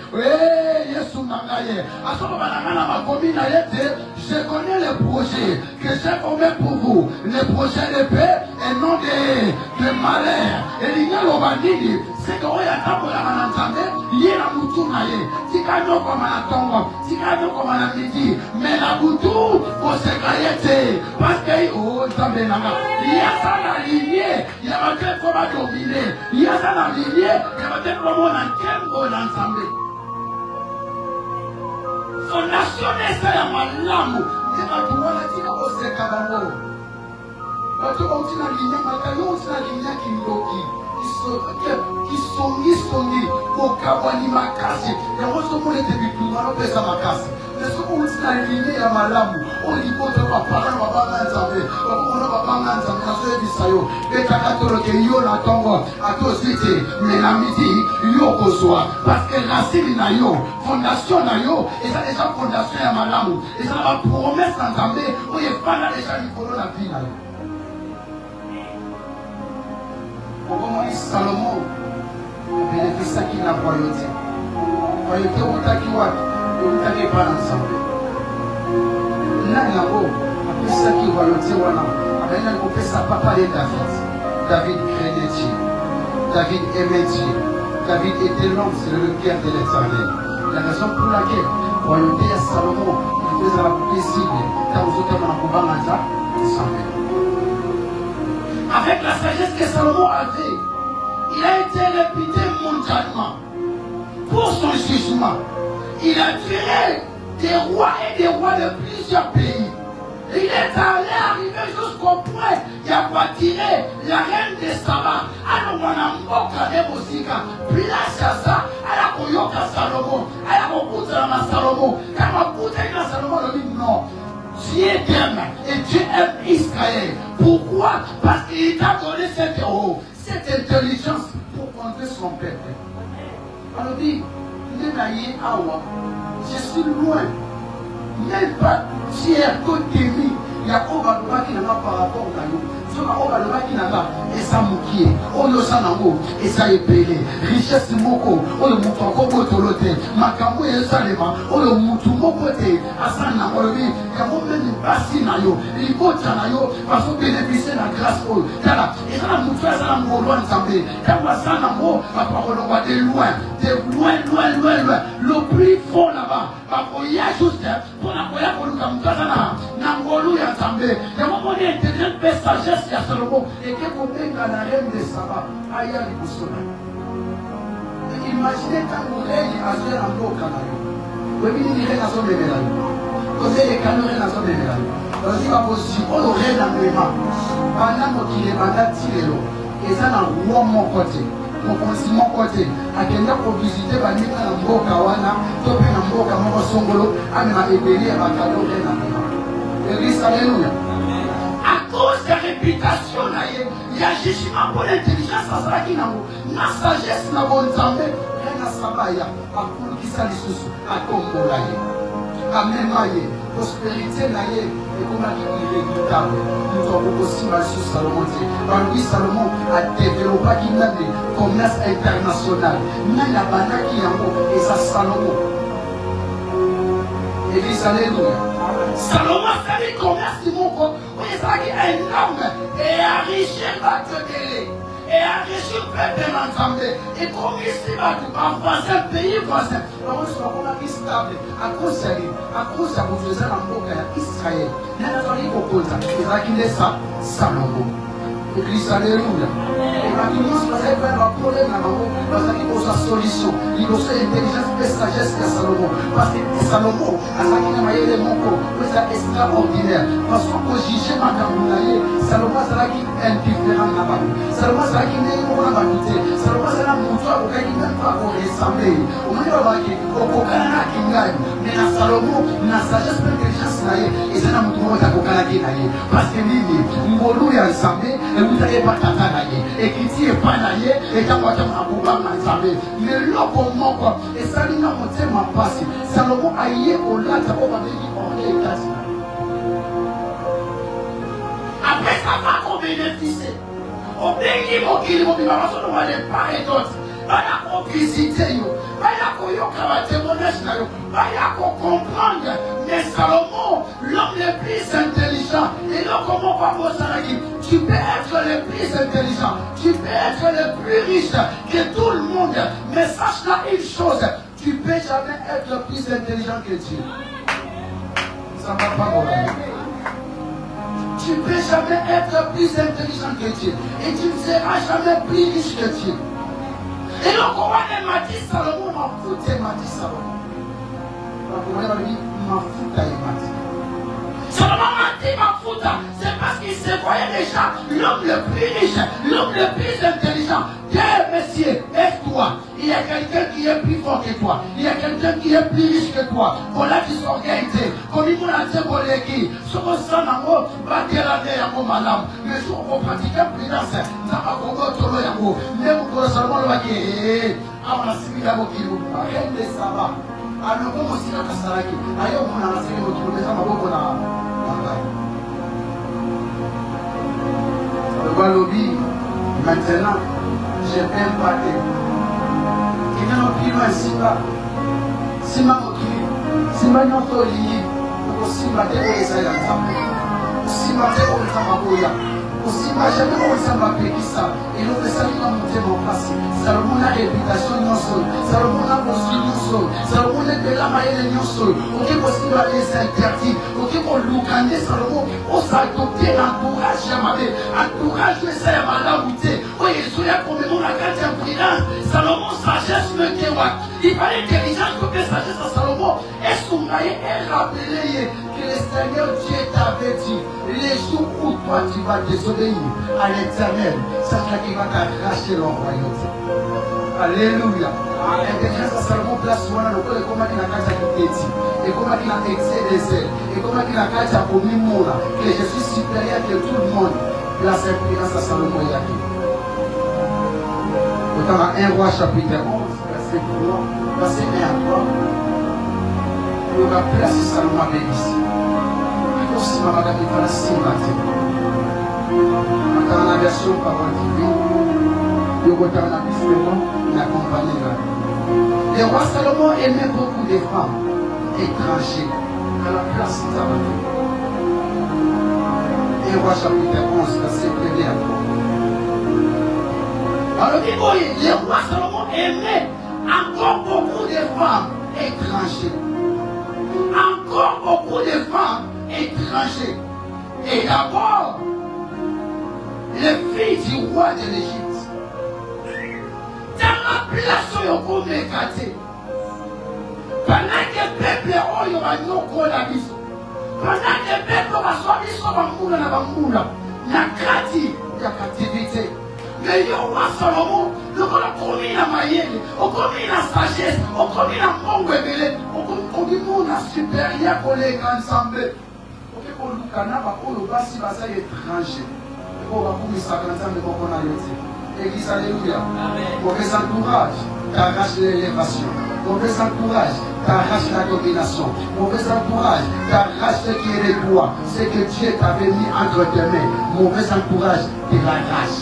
[SPEAKER 1] Yesu nanga ye, asoba bananga na makomi na ye te, je connais les projets que j'ai formés pour vous, les projets de paix et non de malheur, et l'igno l'obandini, c'est que oya tambola na Nzambe, ye na mutu na ye, tika nyoko mana tongo, tika nyoko mana midi, mais na butu, o se kayete, parce que oh Nzambe nanga, yasa na lignée, yabate koma dominer, yasa na lignée, yabate koma na kengo na Nzambe. Fondation esa ya malamu, yaba tuwana tika o se kabango. Bato otina lignée, makayo otina lignée kindoki. Kisongi okabwani makasi yango somona ete bitungano pesa makasi esoki outi na linie ya malamu oyo libota bapara babanga Nzambe bakokona babanga Nzambe nazoyebisa yo betaka toloke yo na ntongo ate ozwi te me na midi yo kozwa parce que racine na yo fondation na yo eza deja fondation ya malamu eza na bapromese na Nzambe oyo efanda deja likolo na vi na yo. Comment Salomon bénéficie de la royauté. Royauté où t'as qui voit, où t'as qui pas ensemble. Là, là-haut, après ça qui royauté, voilà. Après là, on fait ça pas parler David. David craignait Dieu. David aimait Dieu. David était l'homme, c'est le cœur de l'Éternel. La raison pour laquelle royauté à Salomon, il faisait la paisible. Dans les autres, on a couvert ensemble. Avec la sagesse que Salomon avait, il a été réputé mondialement pour son jugement. Il a tiré des rois et des rois de plusieurs pays. Il est allé arriver jusqu'au point qu'il a pas tiré la reine de Saba. Alors on a mboka de Mosika. Place à ça, à la Koyoka Salomon, à la Mokuta na Salomon. Quand Mokuta na Salomon, on dit non. Dieu t'aime et Dieu aime Israël. Pourquoi? Parce qu'il t'a donné cette intelligence pour conduire son peuple. Alors dit, je suis loin. Même pas tiers côté mi. Il y a un qui n'a pas par rapport à nous. Et ça moukié, on le sent en haut, et ça est payé. Richesse moko, on le montre encore pour l'autre. Makambo et Salema, on le montre mon côté. Asana, on le dit, il y a même une bassine à yo, il faut tanayo, parce qu'on bénéficie de la grâce. Et ça, la mouture, ça la mouture, loin de Zambé. Quand on s'en a mot, la parole, on va de loin, le plus fort là-bas. Parce qu'il y a juste, pour la voyage, pour nous, comme ça, Nangolou, ya Zambé. Il y a un moment d'intelligence, de sagesse. Ya Salomon et que vous mettez la reine de Saba aïe à l'Ibusona. Imaginez quand vous règne à ce endroit au Canada. Vous venez de règne à son mémérage. Vous avez les canons à son mémérage. Vous avez la position, on le règne en mémérage. Pendant qu'il est mandat tiré l'eau. Et ça n'a pas mon côté. Mon côté. À quelqu'un pour visiter, va mettre un beau kawana, topé un beau kamoko songolo, à m'a ébélé à ma cadeau règne en mémérage. Église, alléluia. À cause de la réputation, il y a jugement pour l'intelligence, la sagesse, la bonne Zambé, rien à Sabaya, à Koulkisa Lissousou, à Kombolaye, à Memaye, prospérité naïe et comment il est inéluctable. Nous avons aussi mal sur Salomon. Lui, Salomon a développé un commerce international. Il y a un qui et ça Salomon. Église, alléluia. Salomon fait le commerce du monde. C'est énorme et enrichi le délai. Et enrichi le peuple ensemble. Et comme ici, en voisin, pays voisin, on a stable. À cause de Israël. Il y a un qui ça, Salomon. Église, alléluia. Et maintenant, si vous avez un problème là-bas, vous avez une solution. Il y a une intelligence et sagesse de Salomon. Parce que Salomon, à sa qui n'a pas eu les mots, c'est extraordinaire. Parce qu'on peut juger ma camoulaye, Salomon, c'est là qui est indifférent là-bas. Salomon, c'est là qui n'est pas là-bas. Salomon, c'est là qui n'est même pas pour ressembler. Au moins, il va y avoir qui gagne. Mais dans Salomon, la sagesse et l'intelligence, et c'est là que nous avons qui gagne. Parce que nous, nous est ensemble. Vous n'avez pas tatanaye, et qui dit pas naye, et qui a pas de mais l'homme, et ça n'a pas passé. Salomon a eu au lac, après ça va qu'on bénéficie. Au pays, mon qui va aller par et d'autres. Baya ko visiter yo, baya ko yo kaba témoignage na yo, baya ko comprendre. Mais Salomon, l'homme le plus intelligent, et là comment pas tu peux être le plus intelligent, tu peux être le plus riche que tout le monde, mais sache là une chose, tu ne peux jamais être le plus intelligent que Dieu. Ça ne va pas voler. Tu ne peux jamais être le plus intelligent que Dieu, et tu ne seras jamais plus riche que Dieu. Et donc, on m'a dit Salomon, m'a foutu, m'a dit Salomon. On m'a dit, m'a foutu, m'a dit. Salomon m'a dit, m'a foutu, c'est parce qu'il se voyait déjà l'homme le plus riche, l'homme le plus intelligent. Tiens, messieurs, aide-toi. Il y a quelqu'un qui est plus fort que toi. Il y a quelqu'un qui est plus riche que toi. Voilà qui s'organise. Comme il m'a dit, pour les qui, sur le sang en haut, battez la vie en haut, madame. Mais si on pratique la prudence, nous avons encore tout le monde. Mais vous pouvez seulement le dire, ah, on a suivi la boue qui nous rien de ça va. Alors, comment aussi la Kasaraki, ailleurs, on a suivi notre maison, on a beaucoup de lobby. Maintenant, je n'aime pas tes. Il y a un plus loin, si ma moquille, si ma notolie, aussi ma déroulée, aussi ma déroulée, aussi ma jamais on m'a payé ça. Et nous faisons monter mon place. Salomon a réputation non seul. Salomon a construit non seul. Salomon est de la maille non seul. Ok, possible à les interdire. Ok, pour l'ouganer Salomon. On s'adopte l'entourage jamais. Entourage de ça à la route. Oui, je suis là pour me la carte d'imprudence. Salomon sagesse me dévoile. Il fallait intelligence pour que sagesse à Salomon. Est-ce qu'on a rappelé que le Seigneur Dieu t'avait dit les jours où toi tu vas désobéir à l'Éternel, c'est ça qui va t'arracher leur royauté. Alléluia. L'intelligence à Salomon place souvent le col et comment il a caché à petit et comment il a excès des ailes et comment il a caché à commis mola que je suis supérieur que tout le monde. Place l'intelligence à Salomon et à qui. Autant à 1 roi chapitre 11, verset 3, verset 1 à 3. Il va placer Salomon avec ici. Aussi, ma madame, il va la simbater. Dans la version parole divine, il y a un abusement, il accompagne là. Le roi Salomon aimait beaucoup de femmes étrangères à la place de Salomon. Et roi chapitre 11, verset 1 à 3. Alors, le roi Salomon aimait encore beaucoup de femmes étrangères. Encore beaucoup de femmes étrangers. Et d'abord, les filles du roi de l'Égypte. Dans la place où ils ont écarté. Pendant que le peuple a eu la vie. Pendant que le peuple a sorti son bamboula na bamboula. Na krati, la captivité. Mais le roi Salomon, nous avons commis la maïenne, on a commis la sagesse, on a commis la mongue belée, on a commis la supérieure collègue ensemble. On a commis la étranger. On a commis ça quand on a été. Église, alléluia. Mauvais entourage, t'arrache l'élévation. Mauvais entourage, t'arrache la domination. Mauvais entourage, t'arrache ce qui est de toi. Ce que Dieu t'avait mis entre tes mains. Mauvais entourage, te l'arrache.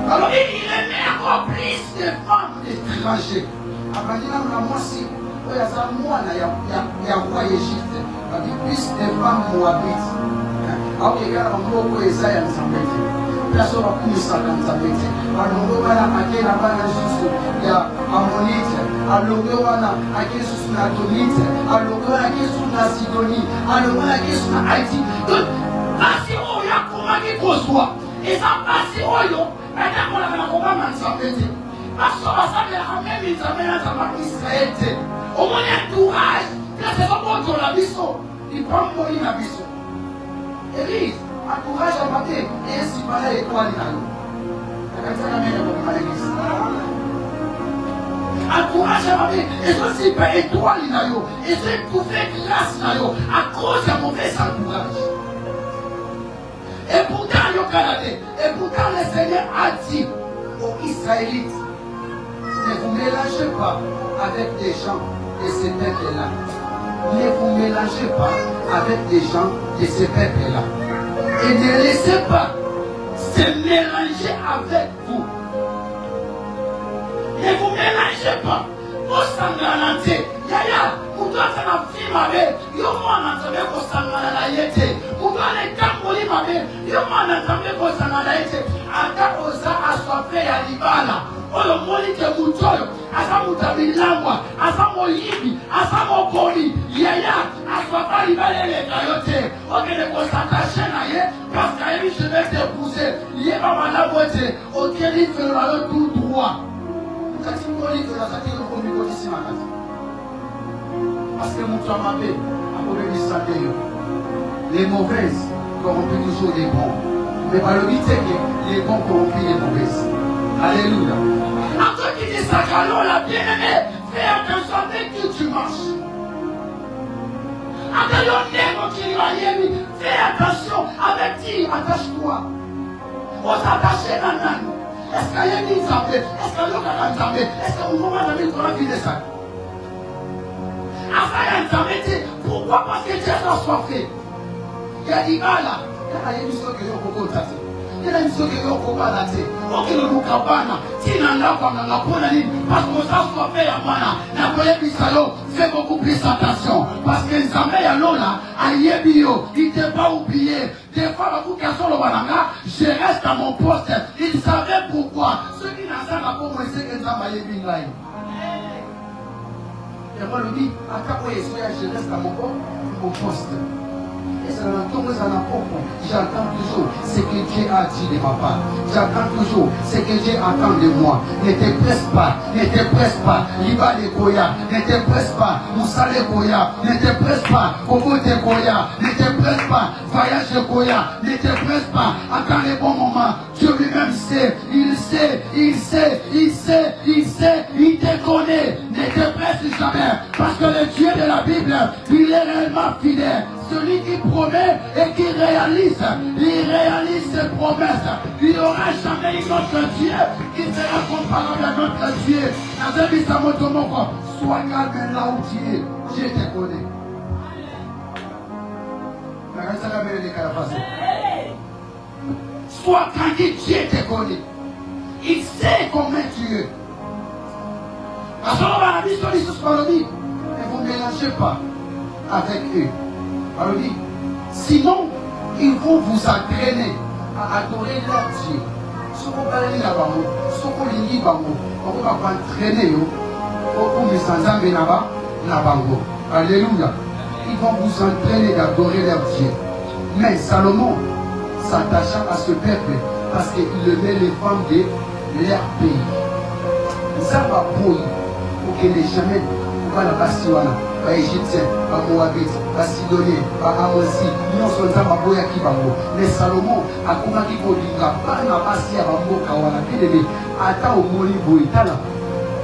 [SPEAKER 1] Alors il aimait encore plus de femmes étrangères. Après, moi aussi, il y a roi Égypte. Il y a plus de femmes moabites. Alors, il y a un mot que ça y a personne va plus ça comme ça. Alors, on va aller à la Jésus. Il y a Ammonite. Alors, on va aller à Jésus na Domite. Alors, on va aller à Sidonie. Alors, on va aller à Haïti. Donc, parce qu'on y a commandé qu'on soit. Et ça passe au yo. Maintenant, on a un programme en santé. Parce qu'on va s'amener même une semaine à Israël. Au moins, entourage. Là, c'est pas bon pour la mission. Il prend pour la mission. Élise, encourage à mater. Et si pas là, étoile là. Encourage à mater. Et ça, c'est pas étoile là. Et c'est pour faire grâce là. À cause de mauvais encourage. Et pourtant, et pourtant, le Seigneur a dit aux Israélites, ne vous mélangez pas avec des gens de ce peuple-là. Ne vous mélangez pas avec des gens de ce peuple-là. Et ne laissez pas se mélanger avec vous. Ne vous mélangez pas. Vous s'engranantez. Yaya, vous doit faire un film avec. Yo, moi, on entendait qu'on s'engranantez. Vous doit aller tambouriner avec. Yo, moi, on entendait qu'on s'engranantez. Aka osa aswape ya libala. Olo moli ke mutoyo. Asa mutabilangwa. Asa moyibi. Asa mokoli. Yaya, aswapa libala le kayote. Ok, ne s'attacher na ye. Parce que je vais t'épouser. Yé va la beauté. Ok, il fait le tout droit. Parce que mon temps m'appelle les mauvaises corrompent toujours les bons. Mais par le but c'est que les bons corrompent les mauvaises. Alléluia. En toi qui dis ça, la bien-aimée, fais attention avec qui tu marches. Fais attention avec qui attache-toi. On s'attache à nous. Est-ce qu'il y a une Zambé? Est-ce qu'il y a une Zambé? Est-ce que vous m'avez mis dans la vie de ça? Afin de Zambé, pourquoi? Parce que Dieu a soifé. Il y a dit, ah là, il y a une chose que vous avez dit. Il y a une chose que vous avez dit. Ok, nous cabana. Si nous n'avons pas la ligne, parce qu'on s'est soifé à Mana, la police Bissalo fait beaucoup plus attention. Parce que Zambé à l'Ola, à Yébio, il ne t'a pas oublié. Des fois, je reste à mon poste. Il savait pourquoi. Ceux qui n'ont pas pour moi, c'est que Zambé est bien. Et moi, je dis, à ta fois, je reste à mon poste. Et c'est dans tout j'entends toujours ce que Dieu a dit de ma part. J'entends toujours ce que Dieu attend de moi. Ne te presse pas, ne te presse pas. Liba de Goya, ne te presse pas. Moussa de Goya, ne te presse pas. Kobo de Goya, ne te presse pas. Voyage de Goya, ne te presse pas. Attends les bons moments. Dieu lui-même sait, il sait, il sait, il sait, il sait, il te connaît. Ne te presse jamais. Parce que le Dieu de la Bible, il est réellement fidèle. Celui qui promet et qui réalise, il réalise ses promesses. Il n'y aura jamais une autre Dieu qui sera comparable à notre Dieu. Sois calme là où tu es. Dieu te connaît. Sois tranquille, Dieu te connaît. Il sait comment tu es. Parce qu'on va la mission de Jésus par le dit. Ne vous mélangez pas avec eux. Alors dit, sinon, ils vont vous entraîner à adorer leur Dieu. Si vous parlez là-bas, si vous lisez là-bas, on va vous entraîner pour me s'enzamer là-bas. Alléluia. Ils vont vous entraîner d'adorer leur Dieu. Mais Salomon s'attacha à ce peuple parce qu'il aimait les femmes de leur pays. Ça va pour que les jamais va la Bastiwana. Pas égyptien, pas moabite, pas sidonien, pas amosi, nous sommes en Baboya qui bango. Mais Salomon a commencé à dire, pas na basi à bango kawana, puis de ata au moli boitala.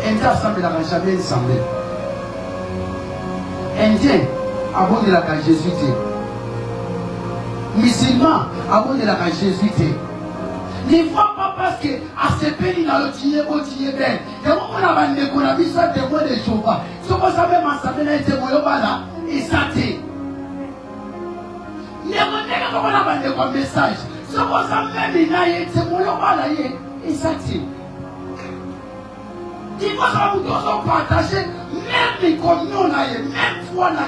[SPEAKER 1] Indien ensemble n'a jamais ensemble. Indien, avant de la jésuité. Musulman, avant de la jésuité. Ne vois pas pas parce que à ce pays dans le tinier bien. Et on a bandé qu'on a vu ça témoin de Jéhovah. Ce qu'on savait m'ensemble là témoin là et ça t'est. Les gens qu'on a bandé comme message. Ce qu'on savait même là témoin là et ça t'est. Il faut que nous devons partager même les communions là même foi là.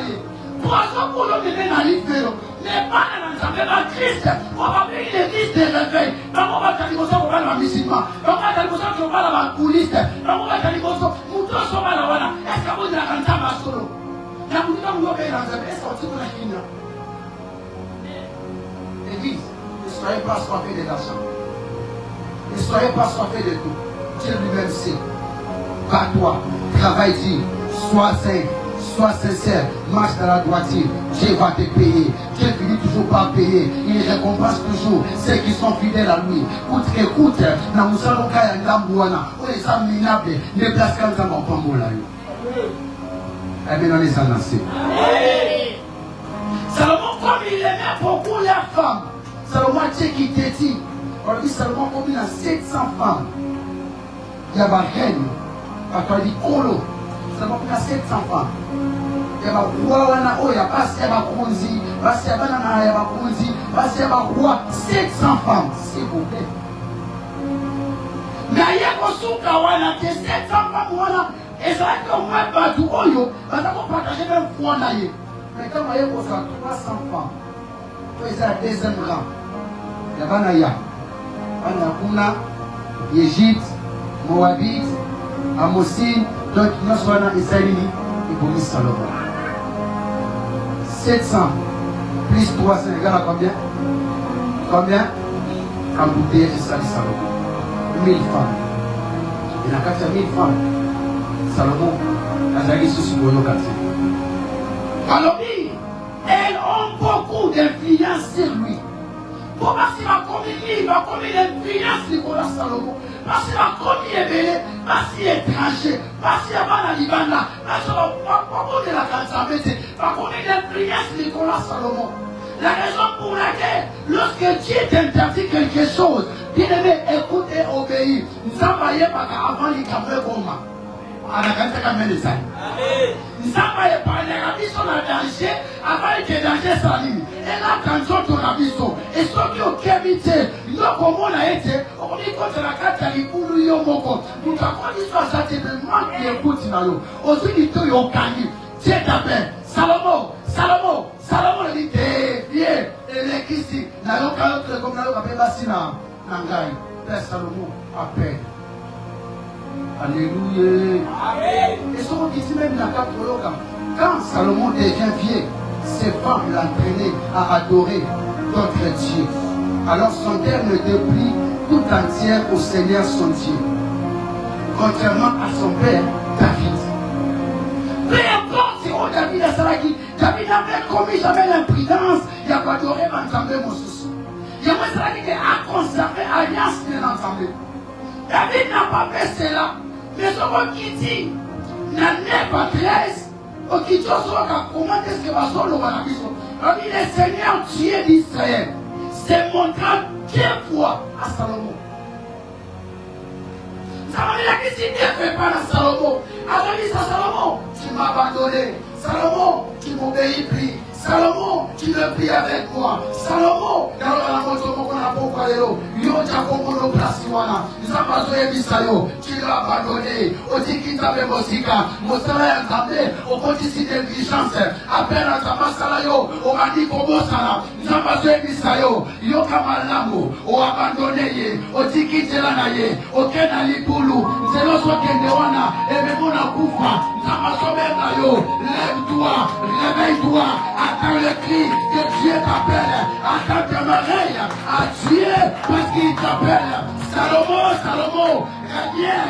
[SPEAKER 1] Pour ça pour nous donner la livre. Mais pas dans l'ensemble de Christ. On va payer l'église des réveils. Donc on va faire des choses pour la musulman. Donc on va faire des choses pour la couliste. Donc on va faire des choses pour tout ce qu'on va là. Est-ce que vous avez un temps à solo? La musulman vous avez un temps. Est-ce que vous avez un temps? L'église, ne soyez pas soifés de l'argent. Ne soyez pas soifés de tout. Dieu lui-même sait. Par toi, travaille dit, sois saint. Sois sincère, marche dans la droiture, Dieu va te payer. Dieu finit toujours par payer. Il récompense toujours ceux qui sont fidèles à lui. Écoute, dans le salon, on est minables, les places quand on va pas là. Amen, on les a lancés. Salomon, comme il aimait beaucoup les femmes, Salomon, Dieu qui te dit, on dit Salomon, comme il a 700 femmes, il y a une reine, quand on dit Kolo. Salomon a 700 femmes. Il y a un roi, il y a un konzi, il y a un konzi, il y a un roi, 700 femmes, s'il vous plaît. Mais il y a un 700 femmes, et ça va être un bateau, il va partager même foi. Mais quand il y a 300 femmes, c'est la deuxième rang. Il y a Banaya, Banakuna, Égypte, Moabite, Amosine. Donc, nous sommes dans Israël et pour Salomon. 700 plus 300 égale à combien? Combien? En bouteille, c'est ça, Salomon. 1000 femmes. Il y a 4000 femmes. Salomon, la Zaghi sous le quartier. Alors, elles ont beaucoup d'influence sur lui. Pour parce qu'il va communier, il va communier l'influence de Nicolas Salomon. Parce qu'il va communier, parce qu'il est étranger, parce qu'il y a la Libana, parce qu'il va communier la Kansamete, va communier l'influence de Nicolas Salomon. La raison pour laquelle, lorsque Dieu t'interdit quelque chose, bien-aimé, écoute et obéis. Nous avons voyé avant les caméras Goma. Nous avons parlé de son danger avant que le danger s'allume. Et là, quand on a vu ça, et ceux qui ont qualité, nous avons été, on dit que la carte est pour nous, nous avons dit que ça te demande d'écoute. Aussi, il y a un cani. Dieu t'appelle. Salomon, Salomon, Salomon, il dit, viens, l'électricité. Nous avons comme nous avons appelé Bassina, Nangaï. Père Salomon appelle. Alléluia. Et ce qu'on dit même dans la carte, quand Salomon devient vieux, ses femmes l'entraînaient à adorer d'autres dieux. Alors son cœur ne déplie tout entière au Seigneur son Dieu. Contrairement à son père, David. Peu importe si on David a Salaki, David n'avait commis jamais l'imprudence, il a pas adoré l'ensemble mon souci. Il y a moi Salaki qui a conservé alliance de l'ensemble. David n'a pas fait cela. Mais ce qui dit, n'a pas 13, au qui dit, comment est-ce que va se le le Seigneur Dieu d'Israël s'est montré 2 fois à Salomon. Ça veut dire que si Dieu ne fait pas à Salomon, alors il dit à Salomon, tu m'as abandonné. Salomon, tu m'obéis plus. Salomon, tu ne pries avec moi. Salomon, dans la moto, on a beaucoup parlé. Yo, tu as beaucoup de place. Nous avons besoin de Bisayo. Tu l'as abandonné. On dit qu'il t'avait Mosika. Mosala est entamé. On continue d'intelligence. Après la Tamasalayo, on a dit comment ça. Nous avons besoin de Bisayo. Yo, Kamalamo, on a abandonné. On dit qu'il t'est là. Aucun alibulu. C'est l'autre qui est là. Et même on a Koufa. Nous avons besoin de Yo. Lève-toi. Réveille-toi. Attends le cri que Dieu t'appelle. Attends tes oreilles à Dieu parce qu'il t'appelle. Salomon, Salomon, reviens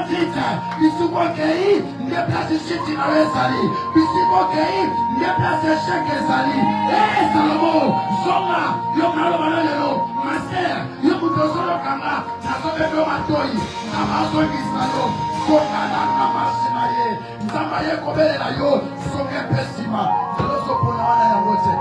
[SPEAKER 1] vite. Bisuko kei, déplace Chiti na Sali. Bisuko kei, déplace Cheke Sali. Eh Salomon, Zonga, Yomalo Manalo, Master, Yomutosolo Kama, Nasobe Matoi, Namaso Gisayo, Kokana Namashinaye, Namaye Kobele na yo, Soke Pesima, Zoloso Pona ya wote.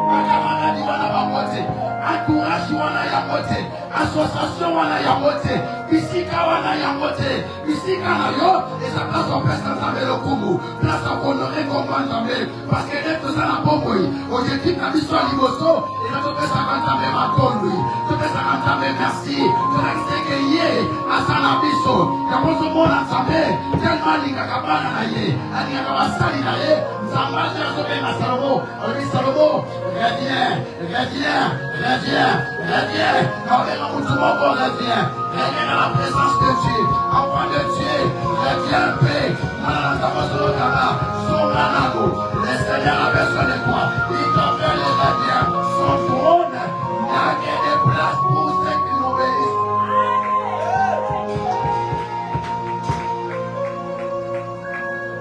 [SPEAKER 1] Makamana di wana wa wote. Encourage église wana yango te, association wana yango te, bisika wana yango te, bisika na yo eza place opesa nzambe lokumu, place akonorer kombo nzambe, parce que nde tozala bomoyi objectif na biso ya liboso eza topesaka nzambe makondwi, topesaka nzambe merci, tolakiseke ye aza na biso, yango ozomona nzambe tellement alingaka bana na ye, alingaka basali na ye. Nzambe azobenga Salomo, olobi Salomo, reviens, reviens, reviens, reviens, naobenga mutu moko reviens, reviens dans la présence de Dieu, enfant de Dieu, reviens en paix, mwana na nzambe ozolokanga, songa nango, le Seigneur a besoin de toi, il t'appelle et revient, son trône n'a que de place pour ceux qui l'obéissent.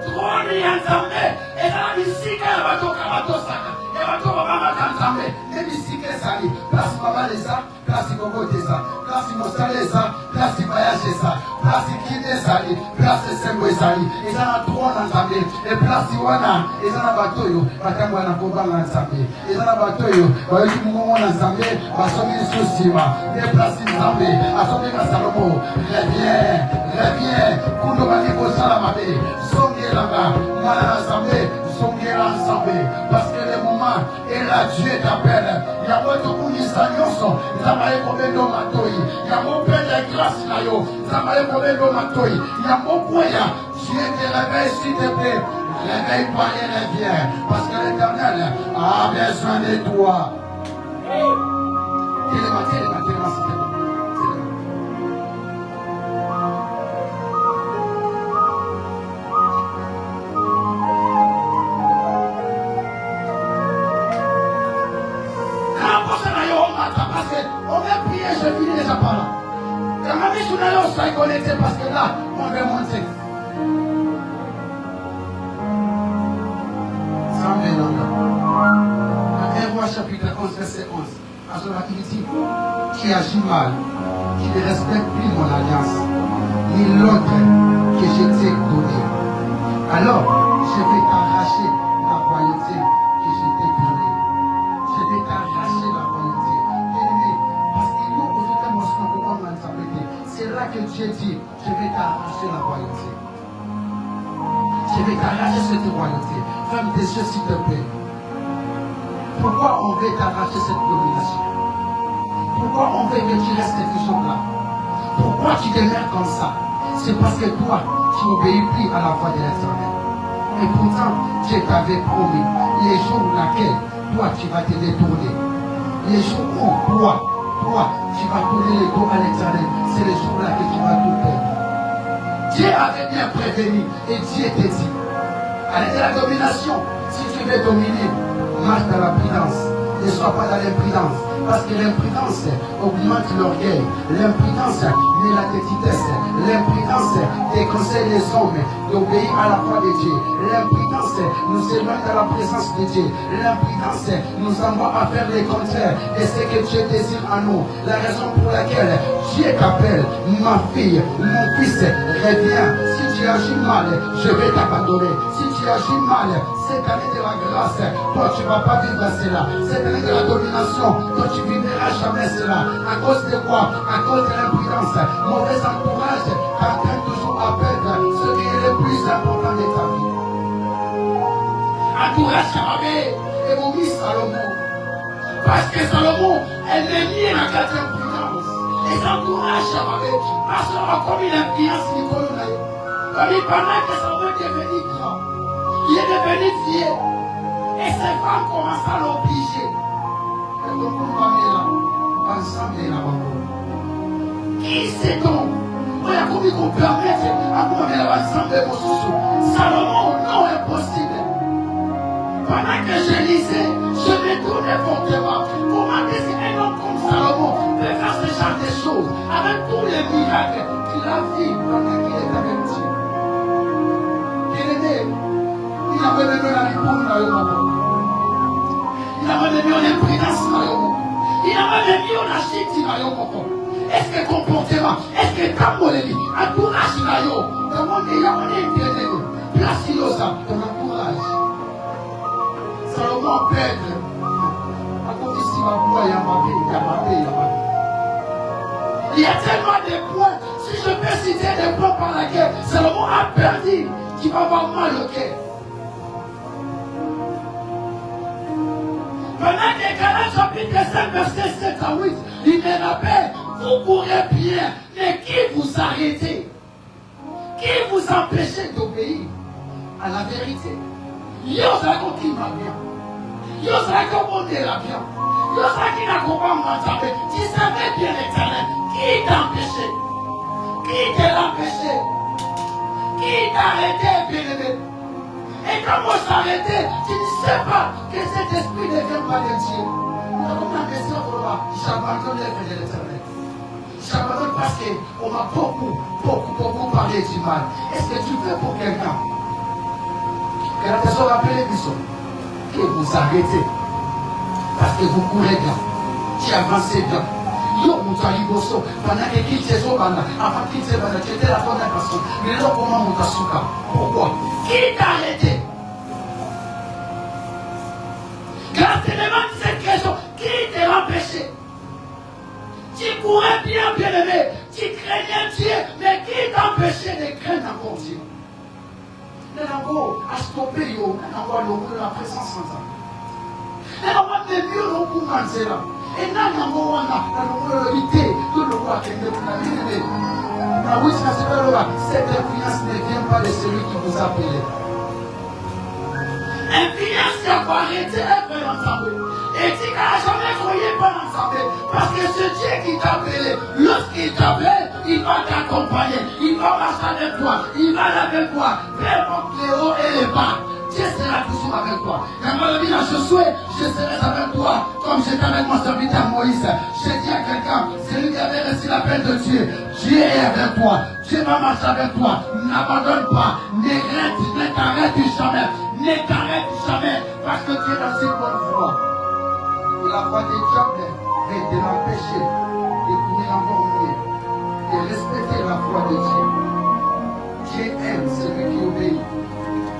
[SPEAKER 1] Trône ya Nzambe, ezala bisika ya bato kabatosaka, ya bato babangaka Nzambe, ne bisika ezali, place babala eza, place kokote eza, place mosala eza, place voyage eza, place kine ezali, place esengo ezali, eza na trône na Nzambe, e place wana eza na bato oyo batango na kobanga Nzambe, eza na bato oyo bayoki mongongo na Nzambe, basomi lisusu nsima, ne place Nzambe, asobenga Salomo, reviens, reviens, kundo bandi kosala mabe, songelanga, mwana na Nzambe, songela Nzambe, parce que le moment est là, Dieu t'appelle, yango tokunisa nyonso, Nzambe ekobendo matoi, yango pende grâce na yo, Nzambe ekobendo matoi, yango kweya, Dieu te réveille s'il te plaît, réveille-toi et reviens, parce que l'Éternel a besoin de toi. Téléma, s'il te plaît. On va prier, je finis déjà par là. Et ma vie, je suis connecté parce que là, on va monter. Un roi chapitre 11, verset 11. Alors il dit, qui agit mal, qui ne respecte plus mon alliance, ni l'autre que je t'ai donné. Alors, je vais t'arracher la royauté que je t'ai donnée. Je vais t'arracher la royauté. C'est là que Dieu dit, je vais t'arracher la royauté. Je vais t'arracher cette royauté. Ferme tes yeux s'il te plaît. Pourquoi on veut t'arracher cette domination? Pourquoi on veut que tu restes toujours là? Pourquoi tu demeures comme ça? C'est parce que toi, tu n'obéis plus à la voix de l'Éternel. Et pourtant, Dieu t'avait promis les jours dans lesquels toi tu vas te détourner. Les jours où toi, tu vas tourner le dos à l'Éternel. C'est les jours-là que tu vas tout perdre. Dieu avait bien prévenu et Dieu te dit, avec la domination, si tu veux dominer, marche dans la prudence. Ne sois pas dans l'imprudence. Parce que l'imprudence augmente l'orgueil. L'imprudence met la petitesse. L'imprudence déconseille les hommes d'obéir à la voix de Dieu. L'imprudence nous éloigne de la présence de Dieu. L'imprudence nous envoie à faire le contraire de ce que Dieu désire en nous. La raison pour laquelle Dieu t'appelle, ma fille, mon fils, reviens. Si tu agis mal, je vais t'abandonner. Si tu agis mal, cette année de la grâce, toi tu ne vas pas vivre cela. Cette année de la domination, toi tu ne vivras jamais cela. À cause de quoi? À cause de l'imprudence. Mauvais entourage t'entraîne toujours à perdre ce qui est le plus important de ta vie. Entourage Charabé et mon fils Salomon. Parce que Salomon, elle est liée à quatre imprudence. Les entourages Charabé, parce qu'on a commis l'imprudence Nicolas. Comme il pendant que Salomon est devenu grand, il est devenu vieux. Et ses femmes commencent à l'obliger. Et donc on va venir là, ensemble là-bas. Qui c'est donc? On a commis qu'on permette à moi de l'ensemble de vos sous. Salomon, non, impossible. Pendant que je lisais, je me tournais fortement. Comment est-ce qu'un homme comme Salomon peut faire ce genre de choses avec tous les miracles qu'il a vus pendant qu'il est avec Dieu? Bien-aimé, il avait même la réponse dans le moment. Il avait même une imprudence dans le moment. Il avait même une achète dans le moment. Est-ce que comportement, est-ce que ta molérie, entourage dans le moment, comment il y a un intérêt, place il osa, ton entourage. Salomon perd. À cause ici, tu vas pouvoir y amaber. Il y a tellement de points. Si je peux citer des points par laquelle Salomon a perdu, qui va avoir mal au cœur. Pendant que Galates chapitre 5, verset 7 à 8, il me rappelle, vous pourrez bien, mais qui vous arrêtez? Qui vous empêchez d'obéir à la vérité? Yo, ça qui m'a bien. Yo, ça qui la bien. Yo, ça qui n'a pas m'entendre. Tu savais bien l'éternel. Qui t'a empêché? Qui t'a empêché? Qui t'a arrêté, bien-aimé? Et comment s'arrêter? Tu ne sais pas que cet esprit ne vient pas de Dieu. Nous avons la question pour moi. J'abandonne les de l'éternel. J'abandonne parce qu'on m'a beaucoup parlé du mal. Est-ce que tu fais pour quelqu'un? Que la personne rappelle les bisons. Que vous arrêtez. Parce que vous courez bien. Tu avances bien. Yo, mon taliboso. Pendant que qui t'es au banda. Avant qu'il t'ait banda, tu étais la bonne personne. Mais là, comment mon tasuka? Pourquoi? Qui t'a arrêté? Grâce à cette question, qui t'a empêché? Tu courais bien, bien-aimé. Tu craignais Dieu, mais qui t'a empêché de craindre encore Dieu? Nous avons à stopper, nous avons la présence sans ça. Nous avons des mieux pour manger là. Et nous avons l'idée de le voir qui est bien-aimé. Cette influence ne vient pas de celui qui vous a appelé. Influence qui a arrêté un peu ensemble. Et tu n'as jamais croyé pas ensemble. Parce que ce Dieu qui t'a appelé, lorsqu'il t'appelle, il va t'accompagner. Il va marcher avec toi. Il va aller avec toi. Peu importe les hauts et les bas. Dieu sera toujours avec toi. Quand on dit à Josué, je serai avec toi, comme j'étais avec mon serviteur Moïse. Je dis à quelqu'un, celui qui avait reçu l'appel de Dieu, Dieu est avec toi. Dieu va marcher avec toi. N'abandonne pas. Ne t'arrête jamais. Ne t'arrête jamais. Parce que Dieu est dans une bonne voie. Et la voie des diables est de l'empêcher de courir encore mieux. De respecter la voie de Dieu. Dieu aime celui qui obéit.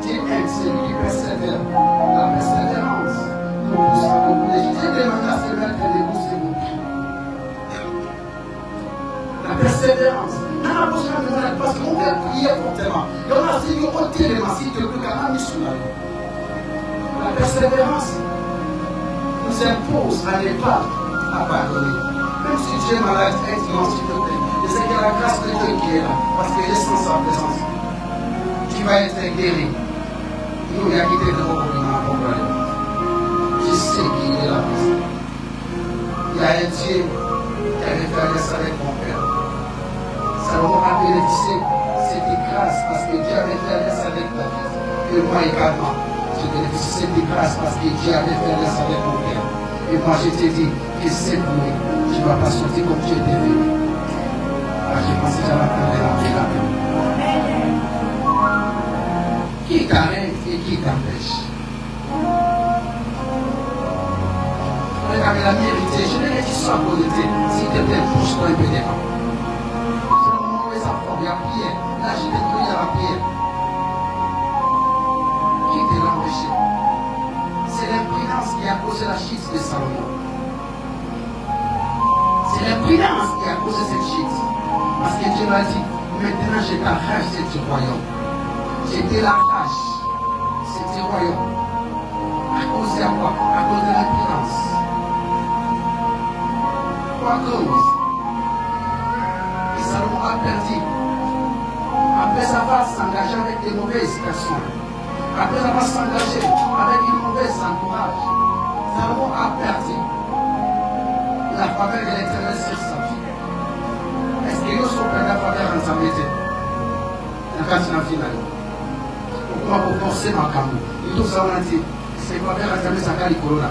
[SPEAKER 1] Dieu aime celui qui persévère. La persévérance nous pousse à beaucoup. J'ai demandé à ce maître de pousser mon pied. La persévérance. On a besoin de faire parce qu'on veut prier pour tellement. Et on a dit qu'on peut tirer les massifs de plus qu'à la mission. La persévérance nous impose à ne pas abandonner. Même si tu es malade, aide-moi s'il te plaît. Et c'est que la grâce de Dieu qui est là. Parce qu'il est sans sa présence. Tu vas être guéri. Nous, il y a quitté de mon problème. Je sais qu'il est là. Il y a un Dieu qui a fait ça avec mon père. Salomon a bénéficié cette grâce parce que Dieu avait fait ça avec ta vie. Et moi également, je bénéficie cette grâce parce que Dieu avait fait ça avec mon père. Et moi, je te dis que c'est pour lui. Tu ne vas pas sortir comme tu étais venu. Je pense que j'avais parlé en la qui t'arrête et qui t'empêche. Regarde la vérité, je n'ai dit ça pour l'été. S'il te plaît, pousse-toi un peu devant. C'est le moment où ça prend, il y a prière. Là, je vais prier à la prière. Qui t'a empêché? C'est l'imprudence qui a causé la chute de Salomon. C'est l'imprudence qui a causé cette chute. Parce que Dieu m'a dit, maintenant je t'arrache de ce royaume. Je t'arrache ce royaume. À cause de quoi? À cause de l'imprudence. Quoi cause? Et Salomon a perdu. Après avoir s'engagé avec des mauvaises personnes. Après avoir s'engagé avec une mauvaise entourage. Salomon a perdu la faveur de l'Éternel sur sa vie. Est-ce que nous sommes prêts à la faveur ensemble? La canne finale. Pourquoi vous forcez ma caméra? Et tout ça, on a dit, c'est pas faire ensemble, ça calme le corona.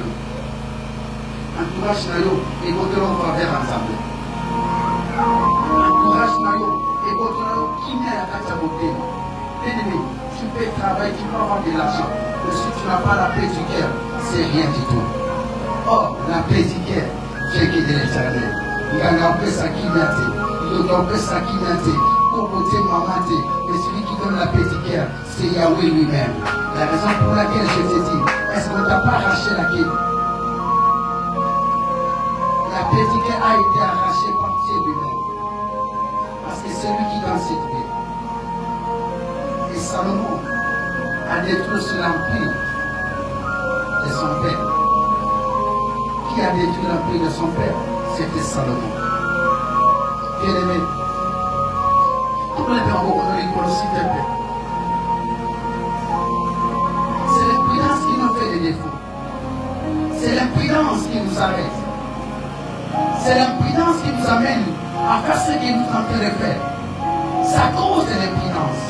[SPEAKER 1] Entourage Nayo, et votre nom va faire ensemble. Entourage Nayo, et votre nom qui n'est à la beauté. Ennemi, tu peux travailler, tu peux avoir de l'argent. Mais si tu n'as pas la paix du cœur, c'est rien du tout. Or, la paix du cœur, Dieu qui est de l'éternel. Il a la paix à qui n'a été. Il a la paix à qui n'a été. Côté mamanté, et celui qui donne la paix du cœur, c'est Yahweh lui-même. La raison pour laquelle je te dis, est-ce qu'on ne t'a pas arraché la clé? petit cœur a été arraché par Dieu lui-même. Parce que c'est lui qui doit séduire. Et Salomon a détruit sur l'empire de son père. Qui a détruit l'empire de son père? C'était Salomon. Bien-aimé, tout le monde est s'il te plaît. C'est l'imprudence qui nous fait des défauts. C'est l'imprudence qui nous arrête. C'est l'imprudence qui nous amène à faire ce qu'il nous est en train de faire. C'est à cause de l'imprudence.